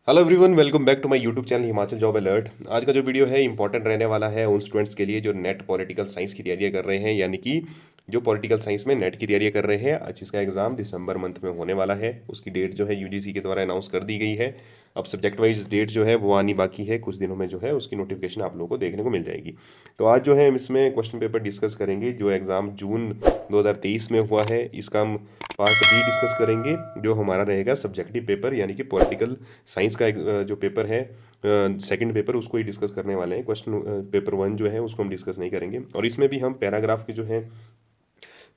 Hello everyone, welcome back to my YouTube channel Himachal job alert. आज का जो video है इंपॉर्टेंट रहने वाला है उन स्टूडेंट्स के लिए जो नेट पॉलिटिकल साइंस की तैयारियां कर रहे हैं, यानी कि जो पॉलिटिकल साइंस में नेट की तैयारियां कर रहे हैं, जिसका एग्जाम दिसंबर मंथ में होने वाला है। उसकी डेट जो है यूजीसी के द्वारा अनाउंस कर दी गई है। अब सब्जेक्ट वाइज डेट जो है वो आनी बाकी है, कुछ दिनों में जो है उसकी नोटिफिकेशन आप लोगों को देखने को मिल जाएगी। तो आज जो है हम इसमें क्वेश्चन पेपर डिस्कस करेंगे जो एग्ज़ाम जून 2023 में हुआ है। इसका हम पार्ट बी डिस्कस करेंगे, जो हमारा रहेगा सब्जेक्टिव पेपर, यानी कि पॉलिटिकल साइंस का जो पेपर है, सेकंड पेपर, उसको ही डिस्कस करने वाले हैं। क्वेश्चन पेपर वन जो है उसको हम डिस्कस नहीं करेंगे। और इसमें भी हम पैराग्राफ के जो है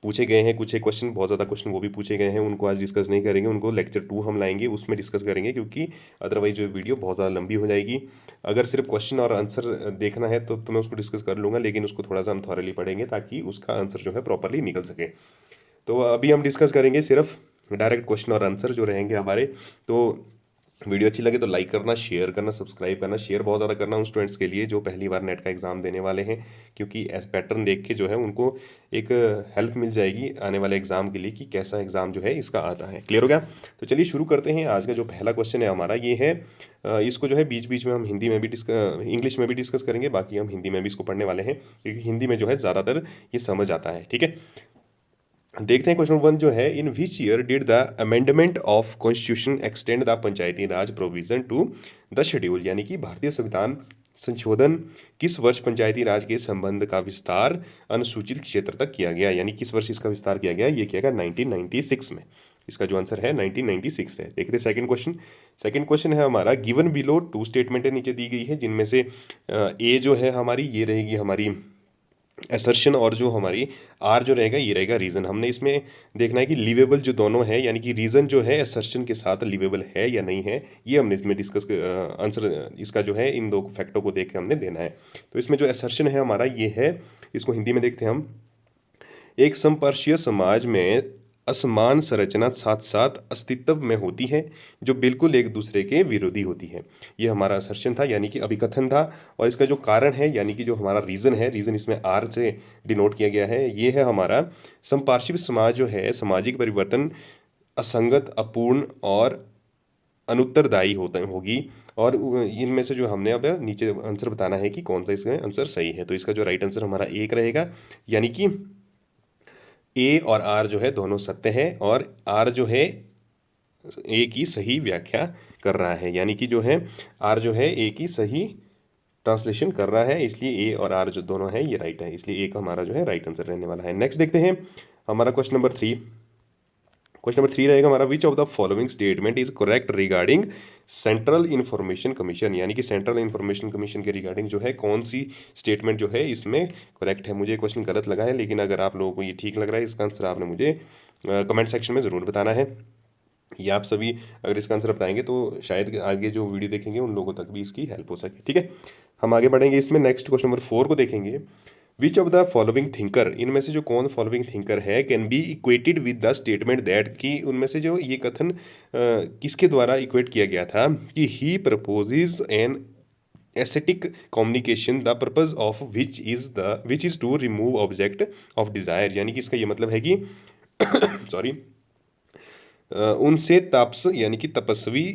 पूछे गए हैं कुछ एक क्वेश्चन, बहुत ज़्यादा क्वेश्चन वो भी पूछे गए हैं, उनको आज डिस्कस नहीं करेंगे। उनको लेक्चर 2 हम लाएंगे, उसमें डिस्कस करेंगे, क्योंकि अदरवाइज जो वीडियो बहुत ज़्यादा लंबी हो जाएगी। अगर सिर्फ क्वेश्चन और आंसर देखना है तो मैं उसको डिस्कस कर लूँगा, लेकिन उसको थोड़ा सा हम थॉरली पढ़ेंगे ताकि उसका आंसर जो है प्रॉपरली निकल सके। तो अभी हम डिस्कस करेंगे सिर्फ डायरेक्ट क्वेश्चन और आंसर जो रहेंगे हमारे। तो वीडियो अच्छी लगे तो लाइक करना, शेयर करना, सब्सक्राइब करना। शेयर बहुत ज़्यादा करना उन स्टूडेंट्स के लिए जो पहली बार नेट का एग्ज़ाम देने वाले हैं, क्योंकि एस पैटर्न देख के जो है उनको एक हेल्प मिल जाएगी आने वाले एग्ज़ाम के लिए कि कैसा एग्ज़ाम जो है इसका आता है। क्लियर हो गया? तो चलिए शुरू करते हैं। आज का जो पहला क्वेश्चन है हमारा ये है, इसको जो है बीच बीच में हम हिंदी में भी इंग्लिश में भी डिस्कस करेंगे, बाकी हम हिंदी में भी इसको पढ़ने वाले हैं, क्योंकि हिंदी में जो है ज़्यादातर ये समझ आता है। ठीक है, देखते हैं क्वेश्चन वन जो है, in which year did the amendment of constitution extend the Panchayati Raj provision to the schedule, यानी कि भारतीय संविधान संशोधन किस वर्ष पंचायती राज के संबंध का विस्तार अनुसूचित क्षेत्र तक किया गया, यानी किस वर्ष इसका विस्तार किया गया? ये किया गया 1996 में। इसका जो आंसर है 1996 है। देखते हैं सेकंड क्वेश्चन। सेकंड क्वेश्चन है हमारा, गिवन बिलो टू स्टेटमेंटें नीचे दी गई है, जिनमें से ए जो है हमारी ये रहेगी हमारी असर्शन, और जो हमारी आर जो रहेगा ये रहेगा रीज़न। हमने इसमें देखना है कि लिवेबल जो दोनों है, यानी कि रीज़न जो है असर्शन के साथ लिवेबल है या नहीं है, ये हमने इसमें डिस्कस आंसर इसका जो है इन दो फैक्टों को देख के हमने देना है। तो इसमें जो असर्शन है हमारा ये है, इसको हिंदी में देखते हैं हम। एक संपर्शीय समाज में असमान संरचना साथ साथ अस्तित्व में होती है जो बिल्कुल एक दूसरे के विरोधी होती है। ये हमारा असर्शन था, यानी कि अभिकथन था। और इसका जो कारण है, यानी कि जो हमारा रीज़न है, रीज़न इसमें आर से डिनोट किया गया है, ये है हमारा संपार्श्विक समाज जो है सामाजिक परिवर्तन असंगत, अपूर्ण और अनुत्तरदायी होगी। और इनमें से जो हमने अब नीचे आंसर बताना है कि कौन सा इसका आंसर सही है। तो इसका जो राइट आंसर हमारा एक रहेगा, यानी कि ए और आर जो है दोनों सत्य है, और आर जो है ए की सही व्याख्या कर रहा है, यानी कि जो है आर जो है ए की सही ट्रांसलेशन कर रहा है, इसलिए ए और आर जो दोनों है ये राइट है, इसलिए ए का हमारा जो है राइट आंसर रहने वाला है। नेक्स्ट देखते हैं हमारा क्वेश्चन नंबर 3। क्वेश्चन नंबर 3 रहेगा हमारा, which of the following statement is correct regarding central information commission, यानी कि सेंट्रल इंफॉर्मेशन कमीशन के रिगार्डिंग जो है कौन सी स्टेटमेंट जो है इसमें करेक्ट है। मुझे क्वेश्चन गलत लगा है, लेकिन अगर आप लोगों को ये ठीक लग रहा है, इसका आंसर आपने मुझे कमेंट सेक्शन में ज़रूर बताना है। ये आप सभी अगर इसका आंसर बताएंगे तो शायद आगे जो वीडियो देखेंगे उन लोगों तक भी इसकी हेल्प हो सके। ठीक है, हम आगे बढ़ेंगे इसमें। नेक्स्ट क्वेश्चन नंबर 4 को देखेंगे, विच ऑफ द फॉलोइंग थिंकर, इनमें से जो कौन फॉलोइंग थिंकर है can be equated with the statement that, कि उनमें से जो ये कथन किसके द्वारा इक्वेट किया गया था कि he proposes an aesthetic communication the purpose of which is to remove object of desire, यानी कि इसका ये मतलब है कि सॉरी उनसे तापस यानी कि तपस्वी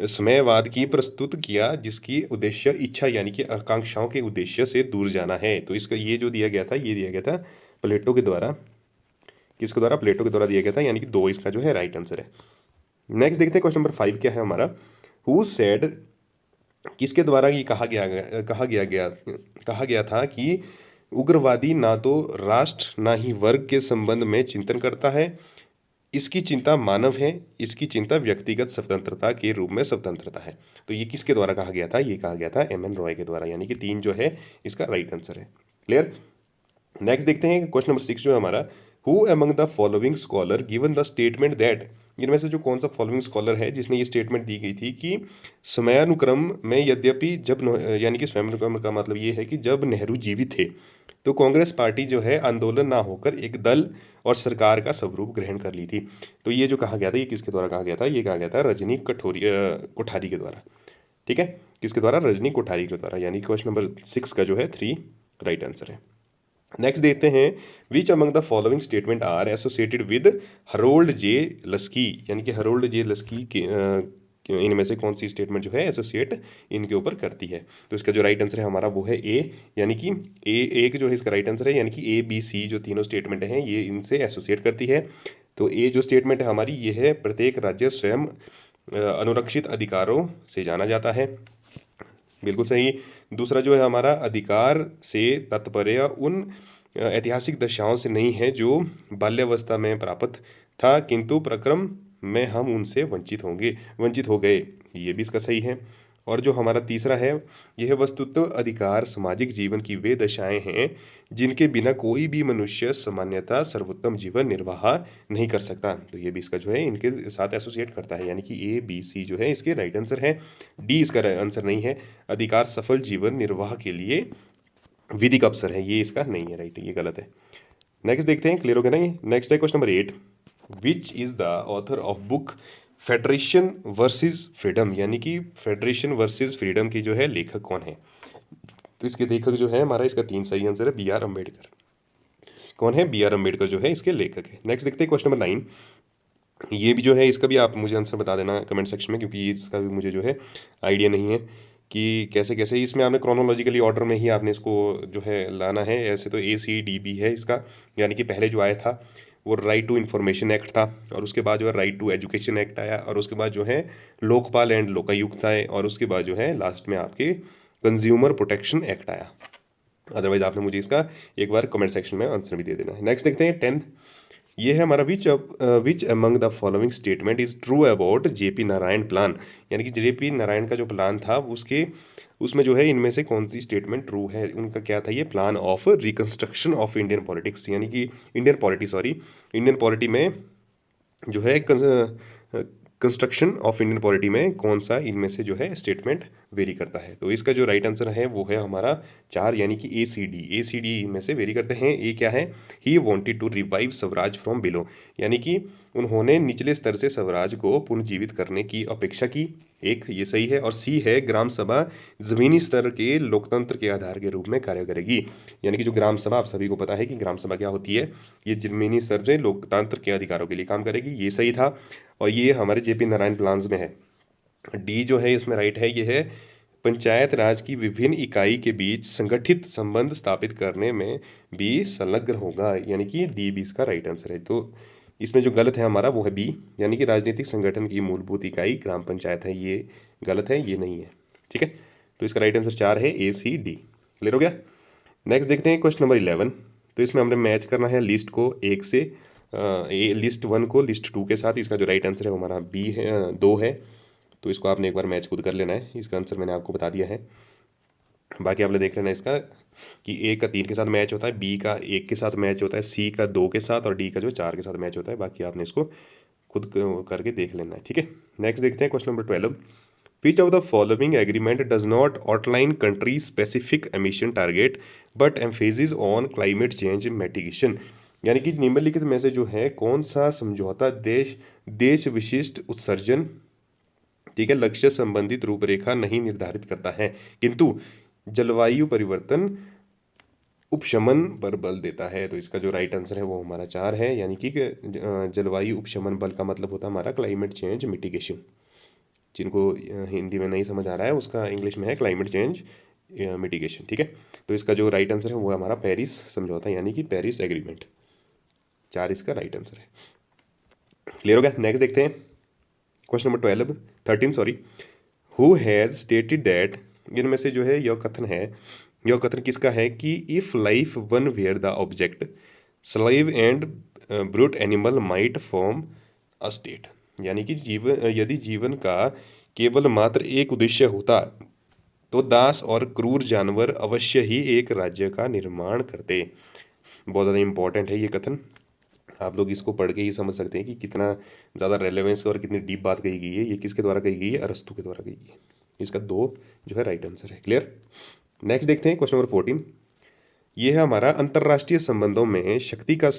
समयवाद की प्रस्तुत किया, जिसकी उद्देश्य इच्छा यानी कि आकांक्षाओं के उद्देश्य से दूर जाना है। तो इसका ये जो दिया गया था, ये दिया गया था प्लेटो के द्वारा। किसके द्वारा? प्लेटो के द्वारा दिया गया था, यानी कि 2 इसका जो है राइट आंसर है। नेक्स्ट देखते हैं क्वेश्चन नंबर 5 क्या है हमारा, हु सेड, किसके द्वारा ये कहा गया था कि उग्रवादी ना तो राष्ट्र ना ही वर्ग के संबंध में चिंतन करता है, इसकी चिंता मानव है, इसकी चिंता व्यक्तिगत स्वतंत्रता के रूप में स्वतंत्रता है। तो ये किसके द्वारा कहा गया था? ये कहा गया था एम एन रॉय के द्वारा, यानी कि 3 जो है इसका राइट आंसर है। क्लियर? नेक्स्ट देखते हैं क्वेश्चन नंबर 6 जो है हमारा, who among the following scholar given the statement that, इनमें से जो कौन सा फॉलोइंग स्कॉलर है जिसने ये स्टेटमेंट दी गई थी कि समयानुक्रम में यद्यपि यानी कि समयानुक्रम का मतलब ये है कि जब नेहरू जीवित थे तो कांग्रेस पार्टी जो है आंदोलन ना होकर एक दल और सरकार का स्वरूप ग्रहण कर ली थी। तो ये जो कहा गया था, ये किसके द्वारा कहा गया था? ये कहा गया था रजनी कोठारी के द्वारा। ठीक है, किसके द्वारा? रजनी कोठारी के द्वारा, यानी क्वेश्चन नंबर 6 का जो है 3 राइट आंसर है। नेक्स्ट देखते हैं, which among the following statement are associated with Harold J Laski, यानी कि हरोल्ड जे लस्की के इनमें से कौन सी स्टेटमेंट जो है एसोसिएट इनके ऊपर करती है। तो इसका जो राइट आंसर है हमारा वो है ए, यानी कि ए जो है इसका राइट आंसर है, यानी कि ABC जो तीनों स्टेटमेंट हैं ये इनसे एसोसिएट करती है। तो ए जो स्टेटमेंट है हमारी ये है, प्रत्येक राज्य स्वयं अनुरक्षित अधिकारों से जाना जाता है, बिल्कुल सही। दूसरा जो है हमारा, अधिकार से तात्पर्य उन ऐतिहासिक दशाओं से नहीं है जो बाल्यावस्था में प्राप्त था किंतु प्रक्रम में हम उनसे वंचित हो गए, ये भी इसका सही है। और जो हमारा तीसरा है, यह वस्तुतः अधिकार सामाजिक जीवन की वे दशाएं हैं जिनके बिना कोई भी मनुष्य सामान्यतः सर्वोत्तम जीवन निर्वाह नहीं कर सकता। तो ये भी इसका जो है इनके साथ एसोसिएट करता है, यानी कि ABC जो है इसके राइट आंसर है। डी इसका आंसर नहीं है, अधिकार सफल जीवन निर्वाह के लिए विधिक अवसर है, ये इसका नहीं है, राइट, ये गलत है। नेक्स्ट देखते हैं, क्लियर हो गया ना ये। नेक्स्ट है question number 8, which is the author of book federation versus freedom, यानी कि फेडरेशन वर्सेस फ्रीडम की जो है लेखक कौन है। तो इसके लेखक जो है हमारा, इसका 3 सही आंसर है, BR अम्बेडकर। कौन है? BR अम्बेडकर जो है इसके लेखक है। नेक्स्ट देखते हैं क्वेश्चन नंबर 9, ये भी जो है इसका भी आप मुझे आंसर बता देना कमेंट सेक्शन में, क्योंकि इसका भी मुझे जो है आइडिया नहीं है कि कैसे कैसे इसमें आपने क्रोनोलॉजिकली ऑर्डर में ही आपने इसको जो है लाना है। ऐसे तो ACDB है इसका, यानी कि पहले जो आया था वो राइट टू इन्फॉर्मेशन एक्ट था, और उसके बाद जो है राइट टू एजुकेशन एक्ट आया, और उसके बाद जो है लोकपाल एंड लोकायुक्त आए, और उसके बाद जो है लास्ट में आपके कंज्यूमर प्रोटेक्शन एक्ट आया। अदरवाइज आपने मुझे इसका एक बार कमेंट सेक्शन में आंसर भी दे देना है। नेक्स्ट देखते हैं 10, ये है हमारा, विच among the following statement is true about JP Narayan plan, यानी कि JP नारायण का जो प्लान था उसमें जो है इनमें से कौन सी स्टेटमेंट ट्रू है। उनका क्या था, ये plan of reconstruction of Indian politics, यानी कि इंडियन पॉलिटी में जो है कंस्ट्रक्शन ऑफ इंडियन पॉलिटी में कौन सा इनमें से जो है स्टेटमेंट वेरी करता है। तो इसका जो राइट आंसर है वो है हमारा 4, यानी कि ACD में से वेरी करते हैं। ये क्या है, he wanted to revive swaraj from below, यानी कि उन्होंने निचले स्तर से स्वराज को पुनर्जीवित करने की अपेक्षा की, एक ये सही है। और C है, ग्राम सभा जमीनी स्तर के लोकतंत्र के आधार के रूप में कार्य करेगी, यानी कि जो ग्राम सभा, आप सभी को पता है कि ग्राम सभा क्या होती है, ये जमीनी स्तर से लोकतंत्र के अधिकारों के लिए काम करेगी, ये सही था। और ये हमारे JP नारायण प्लान्स में है। D जो है इसमें राइट है, ये है, पंचायत राज की विभिन्न इकाई के बीच संगठित संबंध स्थापित करने में भी संलग्न होगा, यानी कि D भी इसका राइट आंसर है। तो इसमें जो गलत है हमारा वो है B, यानी कि राजनीतिक संगठन की मूलभूत इकाई ग्राम पंचायत है, ये गलत है, ये नहीं है, ठीक है। तो इसका राइट आंसर 4 है, ACD। क्लियर हो गया। नेक्स्ट देखते हैं क्वेश्चन नंबर 11, तो इसमें हमने मैच करना है लिस्ट को 1 से लिस्ट 1 को लिस्ट 2 के साथ। इसका जो राइट आंसर है वो हमारा B है, 2 है। तो इसको आपने एक बार मैच खुद कर लेना है, इसका आंसर मैंने आपको बता दिया है। बाकी आपने देख लेना इसका कि A का 3 के साथ मैच होता है, B का 1 के साथ मैच होता है, C का 2 के साथ, और D का जो 4 के साथ मैच होता है। बाकी आपने इसको खुद करके देख लेना है, ठीक है। नेक्स्ट देखते हैं question number 12, which of the following agreement does not outline country specific emission target but emphasis on climate change mitigation, यानी कि निम्नलिखित में से जो है कौन सा समझौता देश विशिष्ट उत्सर्जन, ठीक है, लक्ष्य संबंधित रूपरेखा नहीं निर्धारित करता है किंतु जलवायु परिवर्तन उपशमन पर बल देता है। तो इसका जो राइट आंसर है वो हमारा 4 है, यानी कि जलवायु उपशमन बल का मतलब होता है हमारा क्लाइमेट चेंज मिटिगेशन। जिनको हिंदी में नहीं समझ आ रहा है उसका इंग्लिश में है क्लाइमेट चेंज मिटिगेशन, ठीक है। तो इसका जो राइट आंसर है वो हमारा पेरिस समझौता, यानी कि पेरिस एग्रीमेंट, 4 इसका राइट आंसर है। क्लियर हो गया। नेक्स्ट देखते हैं question number 13 sorry, who has stated that, इनमें से जो है यह कथन है, यह कथन किसका है कि if life one were the object slave and brute animal might form a state, यानी कि यदि जीवन का केवल मात्र एक उद्देश्य होता तो दास और क्रूर जानवर अवश्य ही एक राज्य का निर्माण करते। बहुत ज़्यादा इंपॉर्टेंट है ये कथन, आप लोग इसको पढ़ के ही समझ सकते हैं कि कितना ज़्यादा रेलेवेंस और कितनी डीप बात कही गई है। ये किसके द्वारा कही गई है, अरस्तु के द्वारा कही गई है। इसका 2 जो है राइट आंसर है। क्लियर। नेक्स्ट देखते हैं क्वेश्चन नंबर 14, ये है हमारा, अंतर्राष्ट्रीय संबंधों में शक्ति का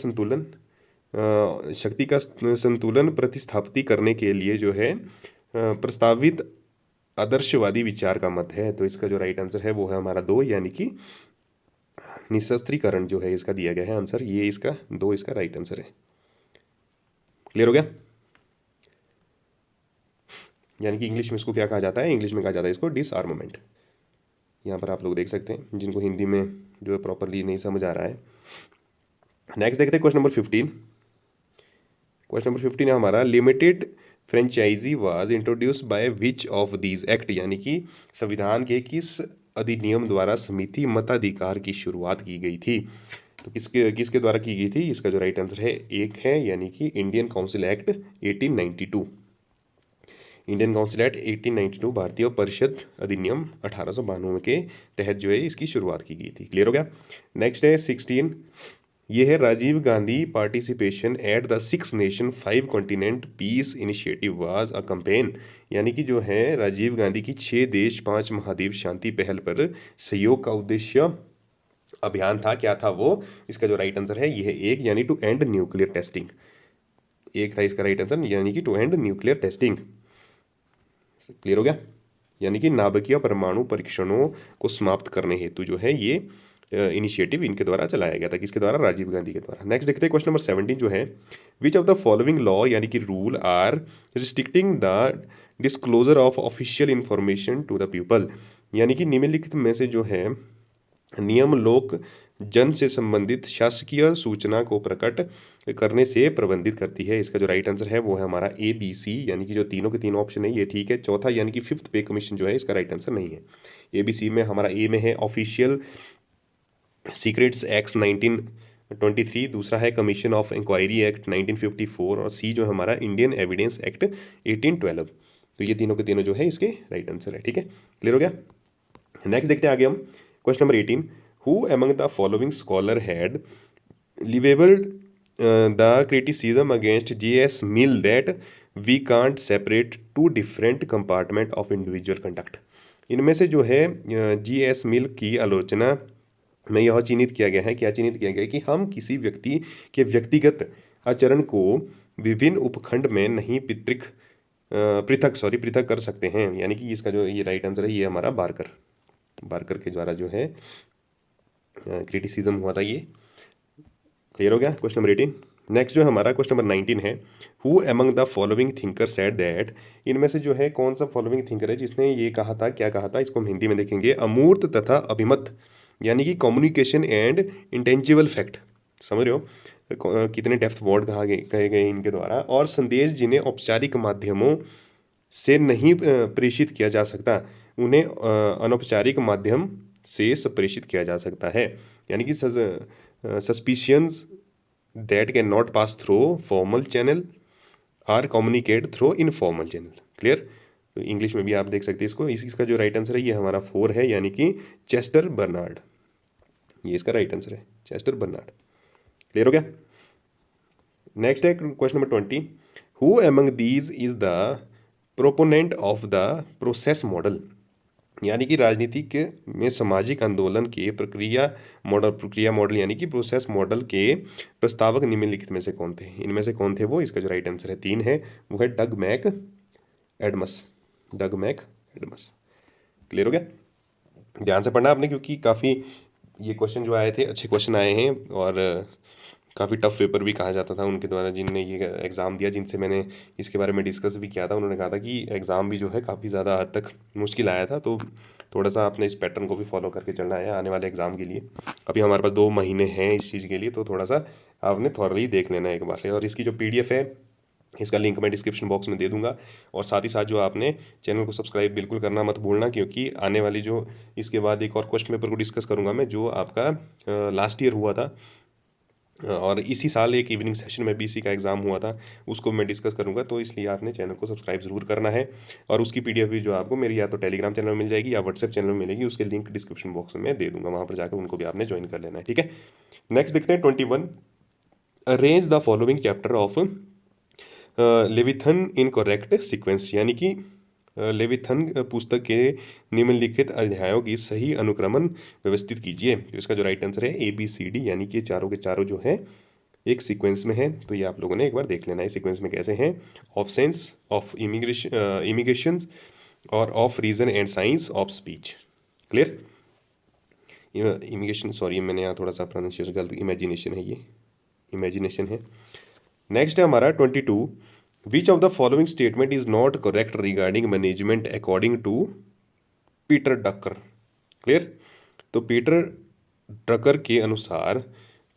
संतुलन प्रतिस्थापित करने के लिए जो है प्रस्तावित आदर्शवादी विचार का मत है। तो इसका जो राइट आंसर है वो है हमारा 2, यानी कि निशस्त्रीकरण जो है इसका दिया गया है आंसर, ये इसका 2 इसका राइट आंसर है। क्लियर हो गया। यानी कि इंग्लिश में इसको क्या कहा जाता है, इंग्लिश में कहा जाता है इसको डिसआर्मामेंट। यहाँ पर आप लोग देख सकते हैं जिनको हिंदी में जो है प्रॉपरली नहीं समझ आ रहा है। नेक्स्ट देखते हैं क्वेश्चन नंबर 15। क्वेश्चन नंबर 15 है हमारा, limited franchise was introduced by which of these act, यानी कि संविधान के किस अधिनियम द्वारा समिति मताधिकार की शुरुआत की गई थी। तो किसके किसके द्वारा की गई थी, इसका जो राइट आंसर है एक है, यानी कि Indian council act 1892। Indian council act 1892 भारतीय परिषद अधिनियम 1892 के तहत जो है इसकी शुरुआत की गई थी। क्लियर हो गया। नेक्स्ट है 16, ये है Rajiv Gandhi participation at the 6 nation 5 continent peace initiative was a campaign, यानी कि जो है राजीव गांधी की 6 देश 5 महाद्वीप शांति पहल पर सहयोग का उद्देश्य अभियान था। क्या था वो, इसका जो राइट आंसर है ये है एक, यानी टू एंड न्यूक्लियर टेस्टिंग। एक था इसका राइट आंसर, यानी कि to end nuclear testing. Clear हो गया। यानी कि नाभिकीय परमाणु परीक्षणों को समाप्त करने हेतु जो है ये इनिशिएटिव इनके द्वारा चलाया गया था। किसके द्वारा, राजीव गांधी के द्वारा। नेक्स्ट देखते हैं क्वेश्चन नंबर 17 जो है, which of the following law यानी कि rule are restricting the disclosure of official information to the people, यानी कि निम्नलिखित में से जो है नियम लोक जन से संबंधित शासकीय सूचना को प्रकट करने से प्रबंधित करती है। इसका जो राइट आंसर है वो है हमारा ए बी सी, यानी कि जो तीनों के तीनों ऑप्शन है ये ठीक है। चौथा यानी कि 5th पे कमीशन जो है इसका राइट आंसर नहीं है। ए बी सी में हमारा ए में है ऑफिशियल सीक्रेट्स एक्ट 1923, दूसरा है कमीशन ऑफ इंक्वायरी एक्ट 1954 और सी जो है हमारा इंडियन एविडेंस एक्ट 1812। तो ये तीनों के तीनों जो है इसके राइट आंसर है। ठीक है, क्लियर हो गया। नेक्स्ट देखते हैं आगे हम question number 18, who among the following scholar had levelled the criticism against J.S. Mill that we can't separate two different compartment of individual conduct. इनमें से जो है J.S. मिल की आलोचना में यह चिन्हित किया गया है, क्या चिन्हित किया गया है कि हम किसी व्यक्ति के व्यक्तिगत आचरण को विभिन्न उपखंड में नहीं पृथक कर सकते हैं। यानी कि इसका जो ये राइट आंसर है ये हमारा बारकर के द्वारा जो है क्रिटिसिज्म हुआ था ये। क्लियर हो गया क्वेश्चन नंबर 18। नेक्स्ट जो हमारा क्वेश्चन नंबर 19 है, who among the following thinker said that, इनमें से जो है कौन सा फॉलोइंग थिंकर है जिसने ये कहा था, क्या कहा था, इसको हम हिंदी में देखेंगे। अमूर्त तथा अभिमत, यानी कि कम्युनिकेशन एंड इंटेंजिबल फैक्ट, समझ रहे हो कितने डेप्थ वर्ड कहे गए इनके द्वारा, और संदेश जिन्हें औपचारिक माध्यमों से नहीं प्रेषित किया जा सकता उन्हें अनौपचारिक माध्यम से प्रेषित किया जा सकता है। यानी कि suspicions that can not pass through formal channel are communicate through informal channel. Clear. तो इंग्लिश में भी आप देख सकते हैं इसको। इसका जो राइट आंसर है ये हमारा 4 है, यानी कि चेस्टर बर्नार्ड, ये इसका राइट आंसर है, चेस्टर बर्नार्ड। क्लियर हो गया। नेक्स्ट है question number 20, who among these is the proponent of the process model, यानी कि राजनीतिक में सामाजिक आंदोलन के प्रक्रिया मॉडल यानी कि प्रोसेस मॉडल के प्रस्तावक निम्नलिखित में से कौन थे। इनमें से कौन थे वो, इसका जो राइट आंसर है 3 है, वो है डग मैक एडमस। क्लियर हो गया। ध्यान से पढ़ना आपने, क्योंकि काफ़ी ये क्वेश्चन जो आए थे अच्छे क्वेश्चन आए हैं और काफ़ी टफ पेपर भी कहा जाता था उनके द्वारा जिनने ये एग्ज़ाम दिया, जिनसे मैंने इसके बारे में डिस्कस भी किया था। उन्होंने कहा था कि एग्ज़ाम भी जो है काफ़ी ज़्यादा हद तक मुश्किल आया था, तो थोड़ा सा आपने इस पैटर्न को भी फॉलो करके चलना है आने वाले एग्ज़ाम के लिए। अभी हमारे पास 2 महीने हैं इस चीज़ के लिए, तो थोड़ा सा आपने थॉरली देख लेना है एक बार। और इसकी जो PDF है इसका लिंक मैं डिस्क्रिप्शन बॉक्स में दे दूंगा, और साथ ही साथ जो आपने चैनल को सब्सक्राइब बिल्कुल करना मत भूलना, क्योंकि आने वाली जो इसके बाद एक और क्वेश्चन पेपर को डिस्कस करूंगा मैं, जो आपका लास्ट ईयर हुआ था और इसी साल एक इवनिंग सेशन में भी इसी का एग्ज़ाम हुआ था, उसको मैं डिस्कस करूंगा। तो इसलिए आपने चैनल को सब्सक्राइब ज़रूर करना है, और उसकी PDF भी जो आपको मेरी या तो टेलीग्राम चैनल में मिल जाएगी या व्हाट्सएप चैनल में मिलेगी, उसके लिंक डिस्क्रिप्शन बॉक्स में दे दूंगा, वहाँ पर जाकर उनको भी आपने ज्वाइन कर लेना है। ठीक है। नेक्स्ट देखते हैं 21, arrange the following chapter of Leviathan in correct sequence, यानी कि लेविथन पुस्तक के निम्नलिखित अध्यायों की सही अनुक्रमण व्यवस्थित कीजिए। तो इसका जो राइट आंसर है ABCD, यानी कि चारों के चारों जो है एक सीक्वेंस में है। तो ये आप लोगों ने एक बार देख लेना है सीक्वेंस में कैसे हैं। ऑप्शंस ऑफ इमिग्रेशन और of reason and science of speech. Clear. Immigration, sorry मैंने यहाँ थोड़ा सा प्रोनाउंसिएशन गलत, इमेजिनेशन है, ये इमेजिनेशन है। नेक्स्ट है हमारा 22, which of the following statement is not correct regarding management according to Peter Drucker. Clear. तो पीटर ड्रकर के अनुसार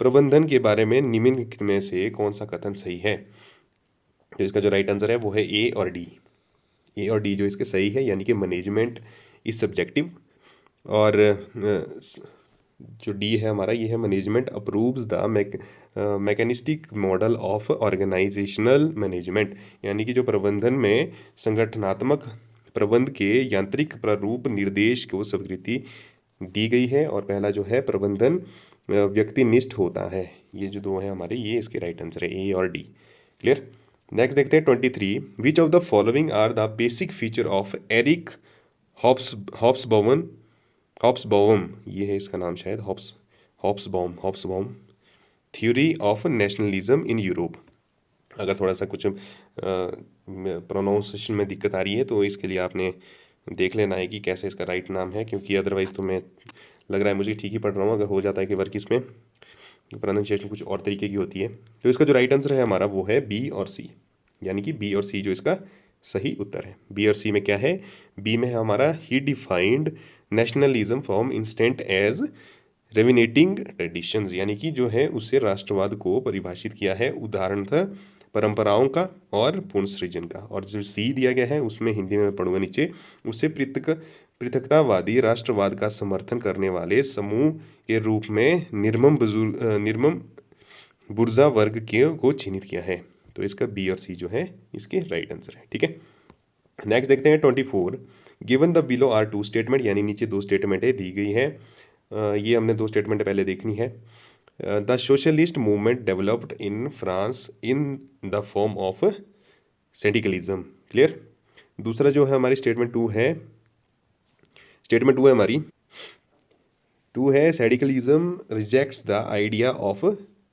प्रबंधन के बारे में निम्नलिखित में से कौन सा कथन सही है। तो इसका जो राइट आंसर है वो है ए और डी। ए और डी जो इसके सही है, यानी कि मैनेजमेंट इज सब्जेक्टिव, और जो डी है हमारा ये है management approves the mechanistic model of organisational management, यानी कि जो प्रबंधन में संगठनात्मक प्रबंध के यांत्रिक प्रारूप निर्देश को स्वीकृति दी गई है, और पहला जो है प्रबंधन व्यक्तिनिष्ठ होता है। ये जो दो है हमारे, ये इसके राइट आंसर है ए और डी। क्लियर। नेक्स्ट देखते हैं 23। Which of the following are the basic feature of Eric Hobsbawm, ये है इसका नाम शायद, Hobsbawm theory of nationalism in Europe. अगर थोड़ा सा कुछ प्रोनाउंसिएशन में दिक्कत आ रही है तो इसके लिए आपने देख लेना है कि कैसे इसका राइट नाम है, क्योंकि अदरवाइज़ तो मैं लग रहा है मुझे ठीक ही पढ़ रहा हूँ। अगर हो जाता है कि वर्क इसमें प्रोनाउंसिएशन कुछ और तरीके की होती है। तो इसका जो राइट आंसर है हमारा वो है बी और सी, यानी कि बी और सी जो इसका सही उत्तर है। बी और सी में क्या है, बी में है हमारा he defined nationalism from instant as reinventing traditions, यानी कि जो है उससे राष्ट्रवाद को परिभाषित किया है उदाहरणतः परंपराओं का और पुनर्सृजन का। और जो सी दिया गया है उसमें हिंदी में पढ़ूंगा नीचे, उससे पृथकतावादी राष्ट्रवाद का समर्थन करने वाले समूह के रूप में निर्मम बुर्जा वर्ग को चिन्हित किया है। तो इसका बी और सी जो है इसके राइट आंसर है। ठीक है। नेक्स्ट देखते हैं 24। Given the below are two statement, यानी नीचे दो स्टेटमेंटें दी गई है। ये हमने दो स्टेटमेंट पहले देखनी है। The socialist movement developed in France in the form of syndicalism. Clear. दूसरा जो है हमारी स्टेटमेंट टू है हमारी टू है syndicalism rejects the idea of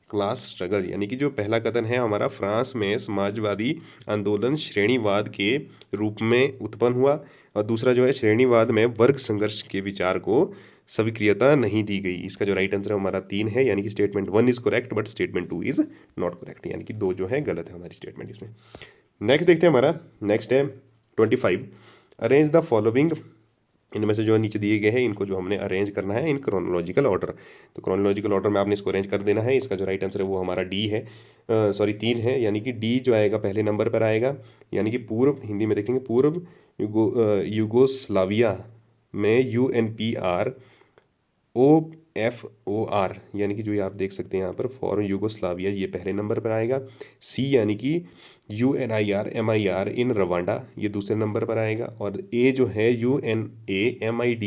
class struggle, यानी कि जो पहला कथन है हमारा, फ्रांस में समाजवादी आंदोलन श्रेणीवाद के रूप में उत्पन्न हुआ, और दूसरा जो है श्रेणीवाद में वर्ग संघर्ष के विचार को स्वीक्रियता नहीं दी गई। इसका जो राइट आंसर हमारा 3 है, यानी कि statement 1 is correct but statement 2 is not correct, यानी कि 2 जो है गलत है हमारी स्टेटमेंट इसमें। नेक्स्ट देखते हैं हमारा, नेक्स्ट है 25। अरेंज द फॉलोइंग, इनमें से जो नीचे दिए गए हैं इनको जो हमने अरेंज करना है इन क्रोनोलॉजिकल ऑर्डर। तो क्रोनोलॉजिकल ऑर्डर में आपने इसको अरेंज कर देना है। इसका जो राइट आंसर है वो हमारा डी है, 3 है, यानी कि डी जो आएगा पहले नंबर पर आएगा, यानी कि पूर्व, हिंदी में देखेंगे पूर्व यूगोस्लाविया में UNPROFOR, यानी कि जो ये आप देख सकते हैं यहाँ पर फॉर यूगोस्लाविया, ये पहले नंबर पर आएगा। सी यानी कि UNIRMIR इन रवांडा, ये दूसरे नंबर पर आएगा। और ए जो है UNAMID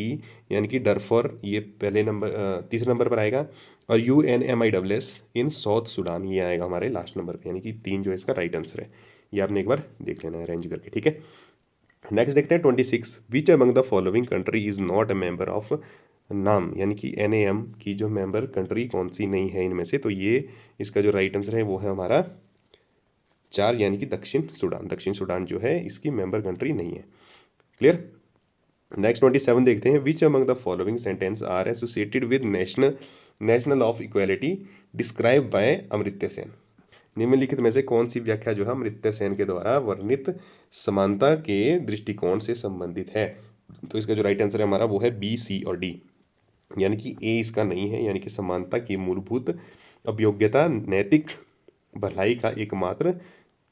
यानी कि डरफोर, ये पहले नंबर तीसरे नंबर पर आएगा। और UNMISS इन साउथ सूडान, ये आएगा हमारे लास्ट नंबर पर, यानी कि 3 जो है इसका राइट आंसर है। ये आपने एक बार देख लेना है अरेंज करके। ठीक है। नेक्स्ट देखते हैं 26। विच among the following country is not a member of नाम, यानी कि NAM की जो मेंबर कंट्री कौन सी नहीं है इनमें से। तो ये इसका जो राइट आंसर है वो है हमारा 4, यानी कि दक्षिण सूडान जो है इसकी मेंबर कंट्री नहीं है। क्लियर। नेक्स्ट 27 देखते हैं। Which among the following sentence are associated with national of equality describe by Amartya Sen. निम्नलिखित में से कौन सी व्याख्या जो है अमर्त्य सेन के द्वारा वर्णित समानता के दृष्टिकोण से संबंधित है। तो इसका जो राइट आंसर है हमारा वो है बी, सी और डी, यानी कि ए इसका नहीं है, यानी कि समानता की मूलभूत अभियोग्यता नैतिक भलाई का एकमात्र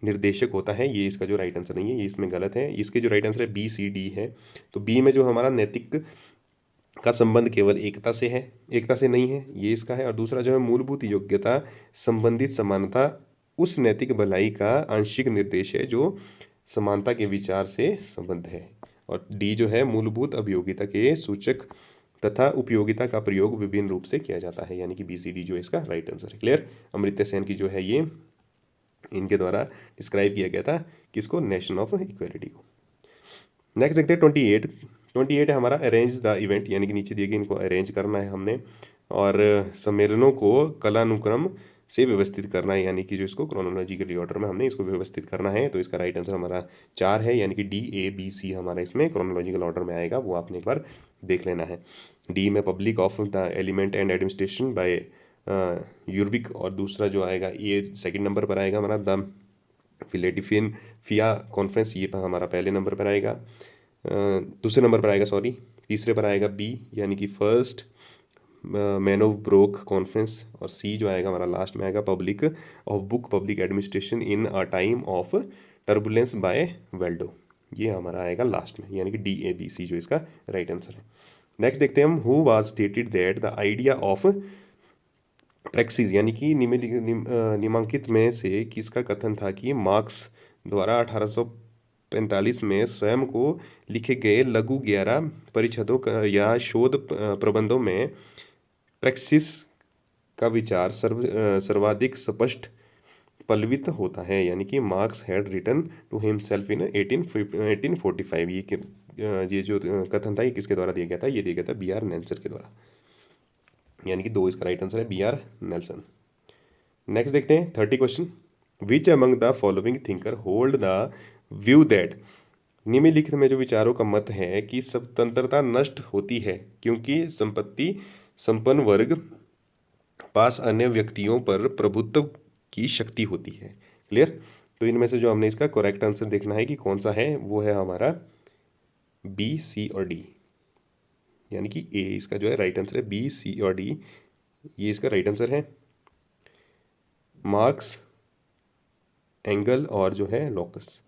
निर्देशक होता है। ये इसका जो राइट आंसर नहीं है, ये इसमें गलत है। इसके जो राइट आंसर है बी, सी, डी है। तो बी में जो हमारा नैतिक का संबंध केवल एकता से है, एकता से नहीं है, ये इसका है। और दूसरा जो है मूलभूत योग्यता संबंधित समानता उस नैतिक भलाई का आंशिक निर्देश है जो समानता के विचार से संबद्ध है। और डी जो है मूलभूत अभियोगिता के सूचक तथा उपयोगिता का प्रयोग विभिन्न रूप से किया जाता है, यानी कि BCD जो इसका राइट आंसर है। क्लियर। अमर्त्य सेन की जो है ये इनके द्वारा डिस्क्राइब किया गया था किसको, नेशन ऑफ इक्वालिटी को। नेक्स्ट देखते हैं 28 है हमारा अरेंज द इवेंट, यानी कि नीचे दिए गए इनको अरेंज करना है हमने, और सम्मेलनों को कलानुक्रम से व्यवस्थित करना है, यानी कि जो इसको क्रोनोलॉजिकल ऑर्डर में हमने इसको व्यवस्थित करना है। तो इसका राइट आंसर हमारा 4 है, यानी कि DABC हमारा इसमें क्रोनोलॉजिकल ऑर्डर में आएगा, वो आपने एक बार देख लेना है। डी में public of the element and administration by Urwick, और दूसरा जो आएगा ये सेकंड नंबर पर आएगा हमारा द फिलाडेल्फिया कॉन्फ्रेंस, ये हमारा पहले नंबर पर आएगा, दूसरे नंबर पर आएगा सॉरी, तीसरे पर आएगा बी यानी कि first man of Brook conference, और सी जो आएगा हमारा लास्ट में आएगा public of book public administration in a time of turbulence by Waldo, ये हमारा आएगा लास्ट में, यानी कि डी ए बी सी जो इसका राइट आंसर है। नेक्स्ट देखते हैं हम, who was stated that the idea of praxis, यानी कि निम्नांकित में से किसका कथन था कि मार्क्स द्वारा 1845 में स्वयं को लिखे गए लघु 11 परिच्छदों या शोध प्रबंधों में प्रैक्सिस का विचार सर्वाधिक स्पष्ट पल्लवित होता है, यानी कि Marx had written to himself in 1845। ये जो कथन था ये किसके द्वारा दिया गया था, ये दिया गया था बी आर नेल्सन के द्वारा, यानी कि 2 इसका राइट आंसर है बी आर नेल्सन। नेक्स्ट देखते हैं 30 question, which among the following thinker hold the view that, निम्नलिखित में जो विचारों का मत है कि स्वतंत्रता नष्ट होती है क्योंकि संपत्ति संपन्न वर्ग पास अन्य व्यक्तियों पर प्रभुत्व की शक्ति होती है। क्लियर, तो इनमें से जो हमने इसका करेक्ट आंसर देखना है कि कौन सा है, वो है हमारा बी सी और डी, यानी कि ए इसका जो है राइट आंसर है, बी सी और डी ये इसका राइट आंसर है। मार्क्स, एंगल और जो है लॉकस,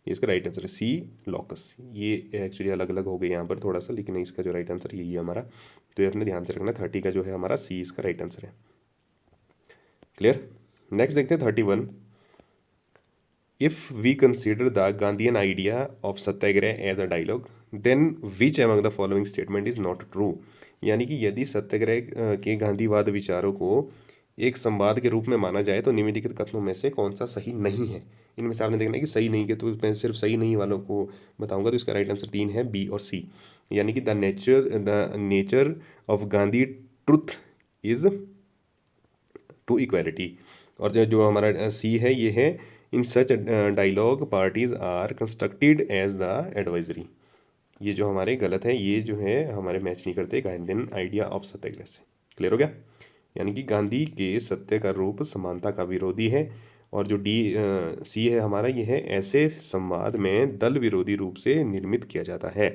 ये इसका राइट आंसर है सी लॉकस। ये एक्चुअली अलग अलग हो गए यहाँ पर थोड़ा सा, लेकिन इसका जो राइट आंसर यही है हमारा, तो ये अपने ध्यान से रखना। 30 का जो है हमारा सी इसका राइट आंसर है। क्लियर, नेक्स्ट देखते हैं 31, if we consider the Gandhian idea of satyagraha as a dialogue then which among the following statement is not true, यानी कि यदि सत्याग्रह के गांधीवाद विचारों को एक संवाद के रूप में माना जाए तो निम्नलिखित कथनों में से कौन सा सही नहीं है। इनमें से आपने देखना है कि सही नहीं के, तो मैं सिर्फ सही नहीं वालों को बताऊंगा, तो इसका राइट आंसर 3 है बी और सी, यानी कि the nature of Gandhi truth is to equality, और जो हमारा सी है ये है in such dialogue parties are constructed as the advisory, ये जो हमारे गलत है, ये जो है हमारे मैच नहीं करते गांधीयन आइडिया ऑफ सत्याग्रह से। क्लियर हो गया, यानी कि गांधी के सत्य का रूप समानता का विरोधी है, और जो डी सी है हमारा ये है ऐसे संवाद में दल विरोधी रूप से निर्मित किया जाता है,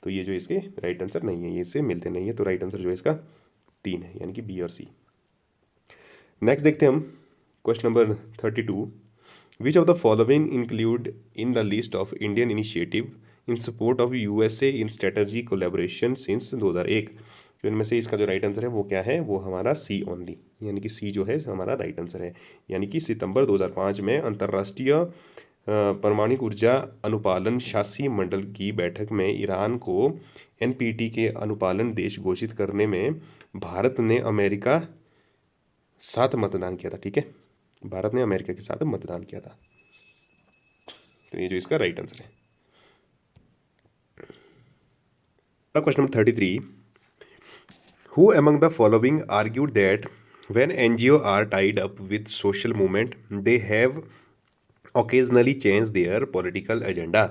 तो ये जो इसके राइट आंसर नहीं है, ये इससे मिलते नहीं है, तो राइट आंसर जो है इसका 3 है, यानी कि बी और सी। नेक्स्ट देखते हैं हम question number 32, which of the following include in the list of Indian initiative in support of USA in strategy collaboration since 2001, तो इनमें से इसका जो राइट आंसर है वो क्या है, वो हमारा सी ओनली, यानी कि सी जो है हमारा राइट आंसर है, यानी कि सितंबर 2005 में अंतर्राष्ट्रीय परमाणु ऊर्जा अनुपालन शासी मंडल की बैठक में ईरान को एनपीटी के अनुपालन देश घोषित करने में भारत ने अमेरिका साथ मतदान किया था। ठीक है, भारत ने अमेरिका के साथ मतदान किया था, तो ये जो इसका राइट आंसर है। Question number 33, who among the following argued that when NGO are tied up with social movement they have occasionally change their political agenda,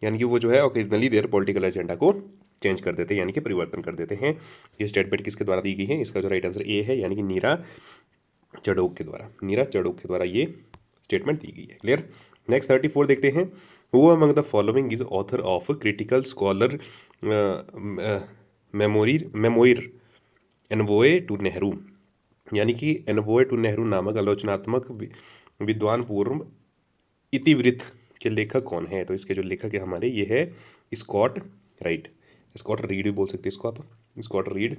यानी कि वो जो है ओकेजनली देयर पॉलिटिकल एजेंडा को चेंज कर देते हैं, यानी कि परिवर्तन कर देते हैं। ये स्टेटमेंट किसके द्वारा दी गई है, इसका जो राइट आंसर ए है, यानी कि नीरा चढ़ोक के द्वारा ये स्टेटमेंट दी गई है। क्लियर, नेक्स्ट 34 देखते हैं, who among the following is author of critical scholar memoir envoy to Nehru, यानी कि एनवोए टू नेहरू नामक आलोचनात्मक विद्वान पूर्व इतिवृत्त के लेखक कौन है, तो इसके जो लेखक है हमारे ये है स्कॉट राइट, स्कॉट रीड भी बोल सकते हैं इसको आप, स्कॉट रीड,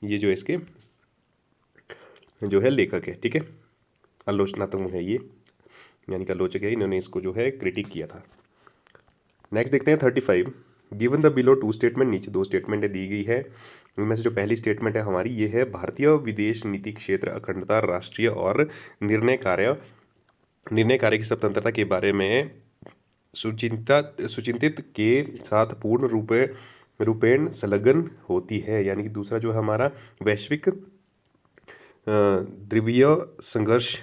ये जो इसके जो है लेखक है। ठीक है, आलोचनात्मक है ये, यानी कि आलोचक है, इन्होंने इसको जो है क्रिटिक किया था। नेक्स्ट देखते हैं 35, गिवन द बिलो 2 स्टेटमेंट, नीचे 2 स्टेटमेंट दी गई है, इनमें से जो पहली स्टेटमेंट है हमारी ये है भारतीय विदेश नीति क्षेत्र अखंडता राष्ट्रीय और निर्णय कार्य की स्वतंत्रता के बारे में सुचिंतित के साथ पूर्ण रूपेण संलग्न होती है, यानी कि दूसरा जो है हमारा वैश्विक द्रव्य संघर्ष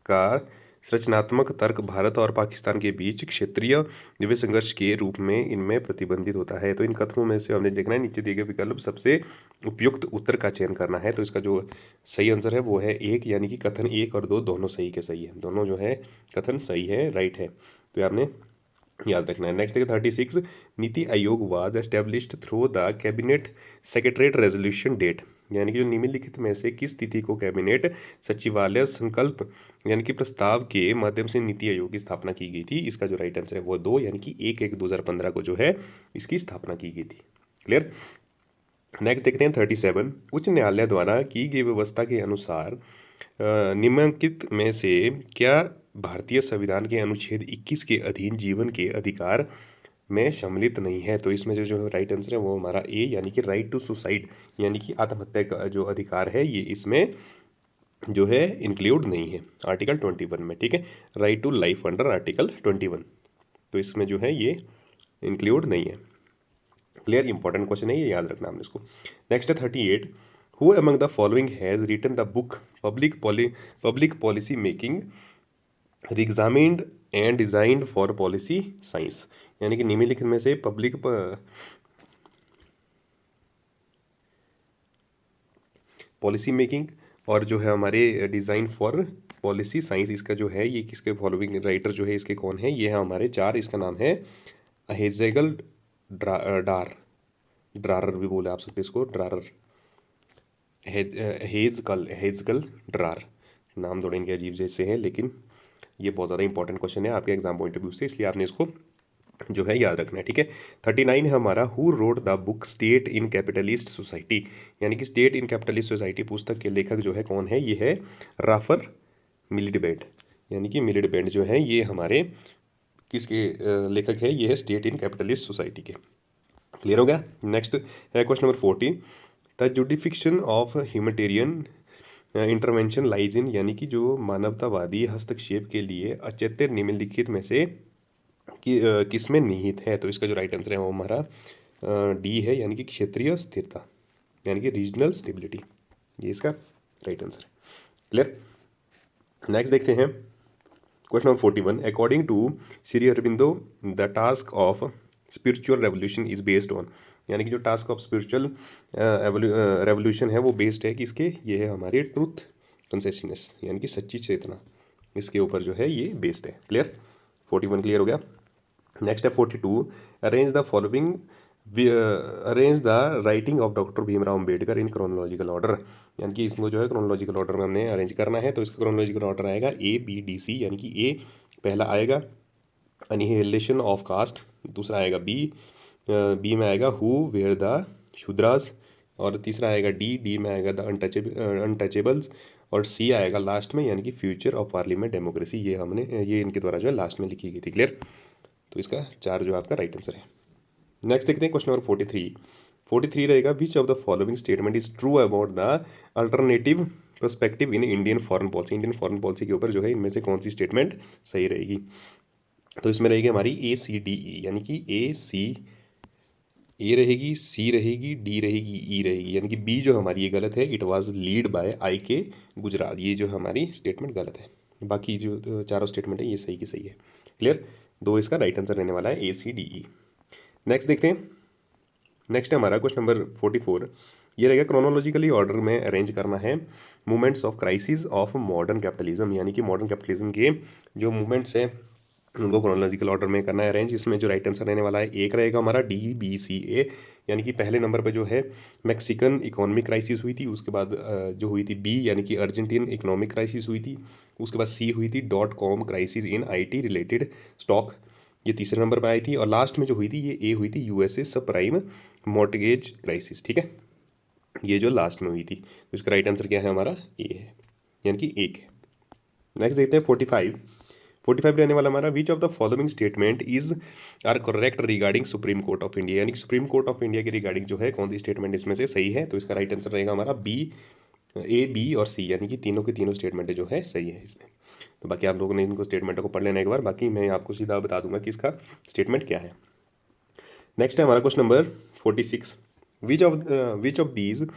का रचनात्मक तर्क भारत और पाकिस्तान के बीच क्षेत्रीय दिव्य संघर्ष के रूप में इनमें प्रतिबंधित होता है। तो इन कथनों में से हमने देखना है नीचे दिए गए विकल्प सबसे उपयुक्त उत्तर का चयन करना है। तो इसका जो सही आंसर है वो है एक, यानी कि कथन 1 और 2 दोनों सही के सही है, दोनों जो है कथन सही है, राइट है। तो आपने याद रखना है। नेक्स्ट देखिए 36, NITI Aayog was established through the cabinet secretariat resolution date, यानी कि जो निम्नलिखित में से किस तिथि को कैबिनेट सचिवालय संकल्प यानी कि प्रस्ताव के माध्यम से नीति आयोग की स्थापना की गई थी। इसका जो राइट आंसर है वो 2, यानी कि 1/1/2015 को जो है इसकी स्थापना की गई थी। क्लियर। नेक्स्ट देखते हैं 37, उच्च न्यायालय द्वारा की गई व्यवस्था के अनुसार निम्नलिखित में से क्या भारतीय संविधान के अनुच्छेद 21 के अधीन जीवन के अधिकार में सम्मिलित नहीं है। तो इसमें जो राइट आंसर है वो हमारा ए, यानी कि राइट टू सुसाइड यानी कि आत्महत्या का जो अधिकार है ये इसमें जो है इंक्लूड नहीं है आर्टिकल 21 में। ठीक है, right to life under article 21, तो इसमें जो है ये इंक्लूड नहीं है। क्लियर, इंपॉर्टेंट क्वेश्चन है ये, याद रखना हमने इसको। नेक्स्ट है 38, who among the following has written the book public policy making reexamined and designed for policy science, यानी कि निम्नलिखित में से पॉलिसी मेकिंग और जो है हमारे डिज़ाइन फॉर पॉलिसी साइंस, इसका जो है ये किसके फॉलोइंग राइटर जो है इसके कौन है, ये है हमारे 4, इसका नाम है हेज़ेगल ड्रारर भी बोले आप सकते इसको, ड्रारर, हेज़गल ड्रार, नाम थोड़े इनके अजीब जैसे हैं लेकिन ये बहुत ज़्यादा इंपॉर्टेंट क्वेश्चन है आपके एग्जाम पॉइंट ऑफ व्यू से, इसलिए आपने इसको जो है याद रखना है। ठीक है, 39 है हमारा, who wrote the book state in capitalist society, यानी कि स्टेट इन कैपिटलिस्ट सोसाइटी पुस्तक के लेखक जो है कौन है, ये है राफर मिलिडबेंड, यानी कि मिलिडबेंड जो है ये हमारे किसके लेखक है, ये है स्टेट इन कैपिटलिस्ट सोसाइटी के। क्लियर हो गया। नेक्स्ट है question number 40, the justification of humanitarian intervention lies in, यानी कि जो मानवतावादी हस्तक्षेप के लिए औचित्य निम्नलिखित में से किस में निहित है। तो इसका जो राइट आंसर है वो हमारा डी है, यानी कि क्षेत्रीय स्थिरता, यानी कि रीजनल स्टेबिलिटी, ये इसका राइट आंसर है। क्लियर। नेक्स्ट देखते हैं question number 41, according to Shri Aurobindo the task of spiritual revolution is based on, यानी कि जो टास्क ऑफ स्पिरिचुअल रेवोल्यूशन है वो बेस्ड है किसके, ये है हमारी ट्रूथ कंसेशनेस, यानी कि सच्ची चेतना, इसके ऊपर जो है ये बेस्ड है। क्लियर, 41 क्लियर हो गया। नेक्स्ट है 42, arrange the following arrange the writing of doctor Bhimrao Ambedkar in chronological order, यानी कि इसको जो है क्रोनोलॉजिकल ऑर्डर में हमने अरेंज करना है। तो इसका क्रोनोलॉजिकल ऑर्डर आएगा ABDC, यानी कि ए पहला आएगा अनिहिलेशन ऑफ कास्ट, दूसरा आएगा बी में आएगा हु वेयर द शूद्रास, और तीसरा आएगा डी में आएगा द अनटचेबल्स, और सी आएगा लास्ट में, यानी कि फ्यूचर ऑफ पार्लियामेंट डेमोक्रेसी, ये इनके द्वारा जो है लास्ट में लिखी गई थी। क्लियर, तो इसका 4 जो आपका राइट आंसर है। नेक्स्ट देखते हैं क्वेश्चन नंबर 43 रहेगा, विच of the following statement is true about the alternative perspective in Indian foreign policy, Indian foreign policy के ऊपर जो है इनमें से कौन सी स्टेटमेंट सही रहेगी। तो इसमें रहेगी हमारी ACDE, यानी कि ए रहेगी, सी रहेगी, डी रहेगी, ई रहेगी, यानी कि बी जो हमारी ये गलत है, it was lead by IK Gujral, ये जो हमारी स्टेटमेंट गलत है। बाकी जो चारों स्टेटमेंट है ये सही की सही है। क्लियर, 2 इसका राइट आंसर रहने वाला है ACDE। नेक्स्ट देखते हैं, नेक्स्ट है हमारा क्वेश्चन नंबर 44, ये रहेगा क्रोनोलॉजिकली ऑर्डर में अरेंज करना है movements of crisis of modern capitalism, यानी कि मॉडर्न कैपिटलिज्म के जो मूवमेंट्स हैं उनको क्रोनोलॉजिकल ऑर्डर में करना है अरेंज। इसमें जो राइट आंसर रहने वाला है एक रहेगा हमारा DBCA, यानी कि पहले नंबर पर जो है मैक्सिकन इकोनॉमिक क्राइसिस हुई थी, उसके बाद जो हुई थी B, यानी कि अर्जेंटीन इकोनॉमिक क्राइसिस हुई थी, उसके बाद C हुई थी .com crisis in IT related stock, ये तीसरे नंबर पर आई थी, और लास्ट में जो हुई थी ये ए हुई थी USA सब प्राइम मॉर्टगेज क्राइसिस। ठीक है, ये जो लास्ट में हुई थी, तो इसका राइट आंसर क्या है हमारा ए है, यानी कि 1 है। नेक्स्ट देखते हैं 45 रहने वाला हमारा, which of the following statement is are correct regarding supreme court of India, यानी कि सुप्रीम कोर्ट ऑफ इंडिया के रिगार्डिंग जो है कौन सी स्टेटमेंट इसमें से सही है। तो इसका राइट आंसर रहेगा हमारा A, B और C, यानी कि तीनों के तीनों स्टेटमेंट जो है सही है इसमें। तो बाकी आप लोगों ने इनको स्टेटमेंटों को पढ़ लेना एक बार, बाकी मैं आपको सीधा बता दूंगा कि इसका स्टेटमेंट क्या है। नेक्स्ट है हमारा question number 46, which of these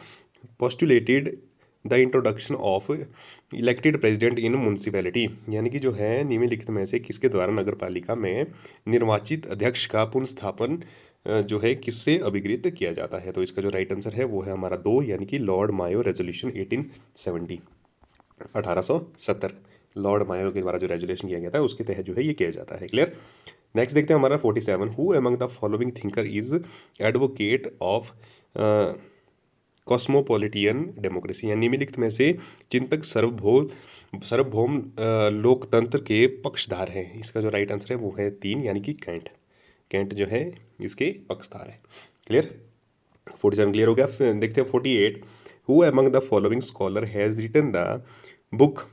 postulated the introduction of elected president in municipality, यानी कि जो है निम्नलिखित में से किसके द्वारा नगर पालिका में निर्वाचित अध्यक्ष का पुनर्स्थापन जो है किससे अभिकृत किया जाता है। तो इसका जो राइट आंसर है वो है हमारा 2, यानी कि लॉर्ड मायो रेजोल्यूशन 1870, 1870 लॉर्ड मायो के द्वारा जो रेजोल्यूशन किया गया था उसके तहत जो है ये किया जाता है। क्लियर। नेक्स्ट देखते हैं हमारा 47, who among the following thinker is advocate of cosmopolitan democracy, यानी निम्नलिखित में से चिंतक सार्वभौम लोकतंत्र के पक्षधार हैं। इसका जो राइट आंसर है वो है 3, यानी कि कैंट। कैंट जो है इसके पक्षधार है। क्लियर। 47 क्लियर हो गया। फिर देखते हैं 48, who among the following scholar has written the book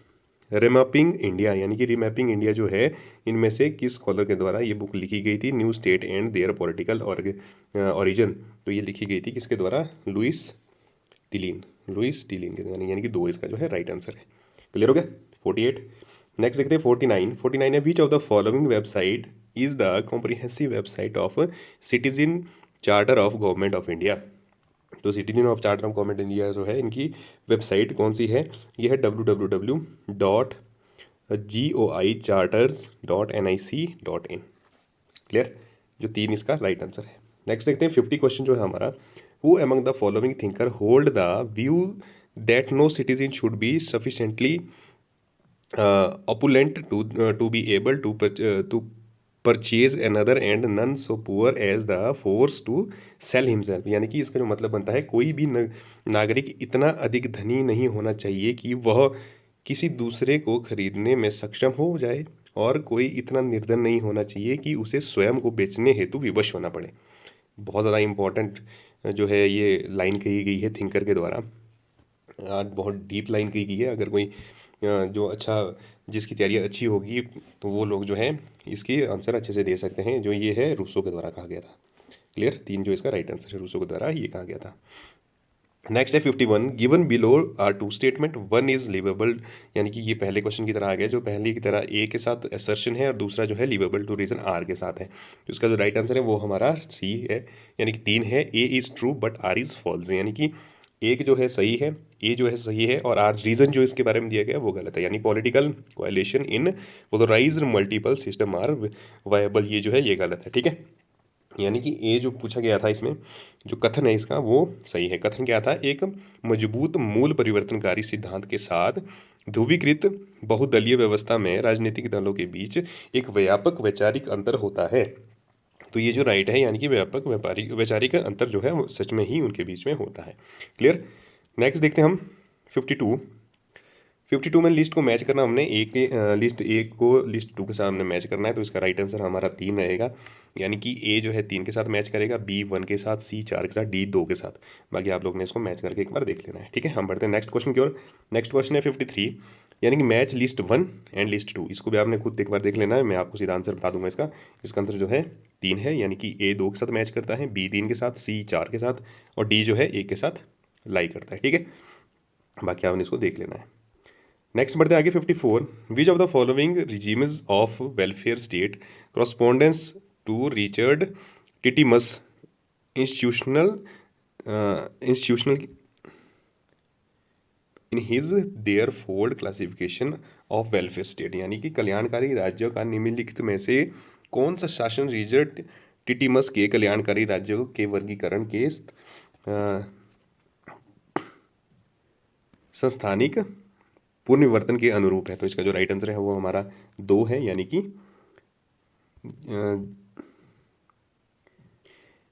remapping India, यानी कि रीमैपिंग इंडिया जो है इनमें से किस स्कॉलर के द्वारा ये बुक लिखी गई थी। New state and there political origin, तो ये लिखी गई थी किसके द्वारा, लुइस टिलिन के द्वारा, यानी कि 2 इसका जो है राइट आंसर है। क्लियर हो गया 48। नेक्स्ट देखते हैं 49 है, which of the following website is the comprehensive website of citizen charter of government of India. तो citizen of charter of government India जो है इनकी वेबसाइट कौन सी है, ये है www.goicharters.nic.in। क्लियर, जो 3 इसका राइट आंसर है। नेक्स्ट देखते हैं 50 क्वेश्चन जो है हमारा, who among the following thinker hold the view that no citizen should be sufficiently opulent to be able to purchase another and none so poor as the force to sell himself, यानी कि इसका जो मतलब बनता है कोई भी नागरिक इतना अधिक धनी नहीं होना चाहिए कि वह किसी दूसरे को खरीदने में सक्षम हो जाए, और कोई इतना निर्धन नहीं होना चाहिए कि उसे स्वयं को बेचने हेतु विवश होना पड़े। बहुत ज़्यादा इम्पोर्टेंट जो है ये लाइन कही गई है थिंकर के द्वारा, आज बहुत डीप लाइन कही गई है। अगर कोई जो अच्छा जिसकी तैयारी अच्छी होगी तो वो लोग जो है इसकी आंसर अच्छे से दे सकते हैं। जो ये है रूसो के द्वारा कहा गया था। क्लियर, 3 जो इसका राइट आंसर है रूसो के द्वारा ये कहा गया था। नेक्स्ट है 51, given below are 2 statement, one is livable, यानी कि ये पहले क्वेश्चन की तरह आ गया, जो पहले की तरह ए के साथ असर्शन है और दूसरा जो है लिवेबल टू रीजन आर के साथ है। तो इसका जो राइट आंसर है वो हमारा सी है, यानी कि 3 है। A is true but R is false, यानी कि एक जो है सही है, ए जो है सही है, और आर रीज़न जो इसके बारे में दिया गया वो गलत है, यानी political coalition in authorised multiple system are viable, ये जो है ये गलत है। ठीक है, यानी कि ए जो पूछा गया था इसमें जो कथन है इसका वो सही है। कथन क्या था, एक मजबूत मूल परिवर्तनकारी सिद्धांत के साथ ध्रुवीकृत बहुदलीय व्यवस्था में राजनीतिक दलों के बीच एक व्यापक वैचारिक अंतर होता है। तो ये जो राइट है, यानी कि व्यापक वैचारिक अंतर जो है वो सच में ही उनके बीच में होता है। क्लियर। नेक्स्ट देखते हैं हम 52 में लिस्ट को मैच करना, हमने लिस्ट एक को लिस्ट 2 के साथ हमने मैच करना है। तो इसका राइट आंसर हमारा 3 रहेगा, यानी कि ए जो है 3 के साथ मैच करेगा, बी 1 के साथ, सी 4 के साथ, डी 2 के साथ। बाकी आप लोग ने इसको मैच करके एक बार देख लेना है। ठीक है, हम बढ़ते हैं नेक्स्ट क्वेश्चन की ओर। नेक्स्ट क्वेश्चन है 53, यानी कि मैच लिस्ट 1 एंड लिस्ट 2। इसको भी आपने खुद एक बार देख लेना है, मैं आपको सीधा आंसर बता दूंगा इसका। इसका आंसर जो है 3 है, यानी कि ए 2 के साथ मैच करता है, बी 3 के साथ, सी 4 के साथ, और डी जो है 1 के साथ लाई करता है। ठीक है, बाकी आपने इसको देख लेना है। नेक्स्ट बढ़ते आगे 54, which of the following regimes of welfare state correspondence to Richard Titmuss institutional in his their fold classification of welfare state, यानी कि कल्याणकारी राज्यों का निम्नलिखित में से कौन सा शासन रिचर्ड टिटिमस के कल्याणकारी राज्यों के वर्गीकरण के संस्थानिक पुनर्विवर्तन के अनुरूप है। तो इसका जो राइट आंसर है वो हमारा 2 है, यानी कि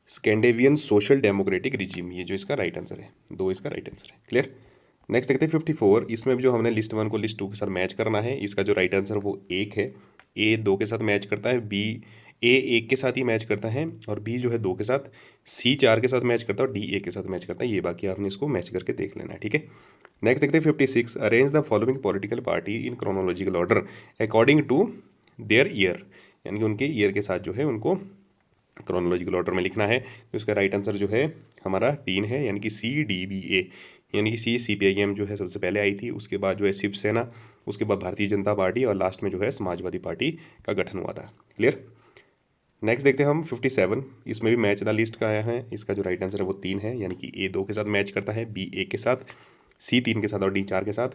स्कैंडिनेवियन सोशल डेमोक्रेटिक रिजीम, ये जो इसका राइट आंसर है 2 इसका राइट आंसर है। क्लियर। नेक्स्ट देखते हैं 54, इसमें भी जो हमने लिस्ट 1 को लिस्ट 2 के साथ मैच करना है। इसका जो राइट आंसर वो 1 है, ए 2 के साथ मैच करता है, बी ए 1 के साथ ही मैच करता है, और बी जो है 2 के साथ, सी 4 के साथ मैच करता है, और डी 1 के साथ मैच करता है। ये बाकी आपने इसको मैच करके देख लेना है। ठीक है, नेक्स्ट देखते हैं 56, arrange the following political party in chronological order according to their year, यानी कि उनके ईयर के साथ जो है उनको क्रोनोलॉजिकल ऑर्डर में लिखना है। तो इसका राइट आंसर जो है हमारा 3 है, यानी कि CDBA, यानी कि CPIM जो है सबसे पहले आई थी, उसके बाद जो है शिवसेना, उसके बाद भारतीय जनता पार्टी, और लास्ट में जो है समाजवादी पार्टी का गठन हुआ था। क्लियर। नेक्स्ट देखते हैं हम 57, इसमें भी मैच द लिस्ट का आया है। इसका जो राइट आंसर है वो 3 है, यानी कि A 2 के साथ मैच करता है, B 1 के साथ, सी 3 के साथ और डी 4 के साथ।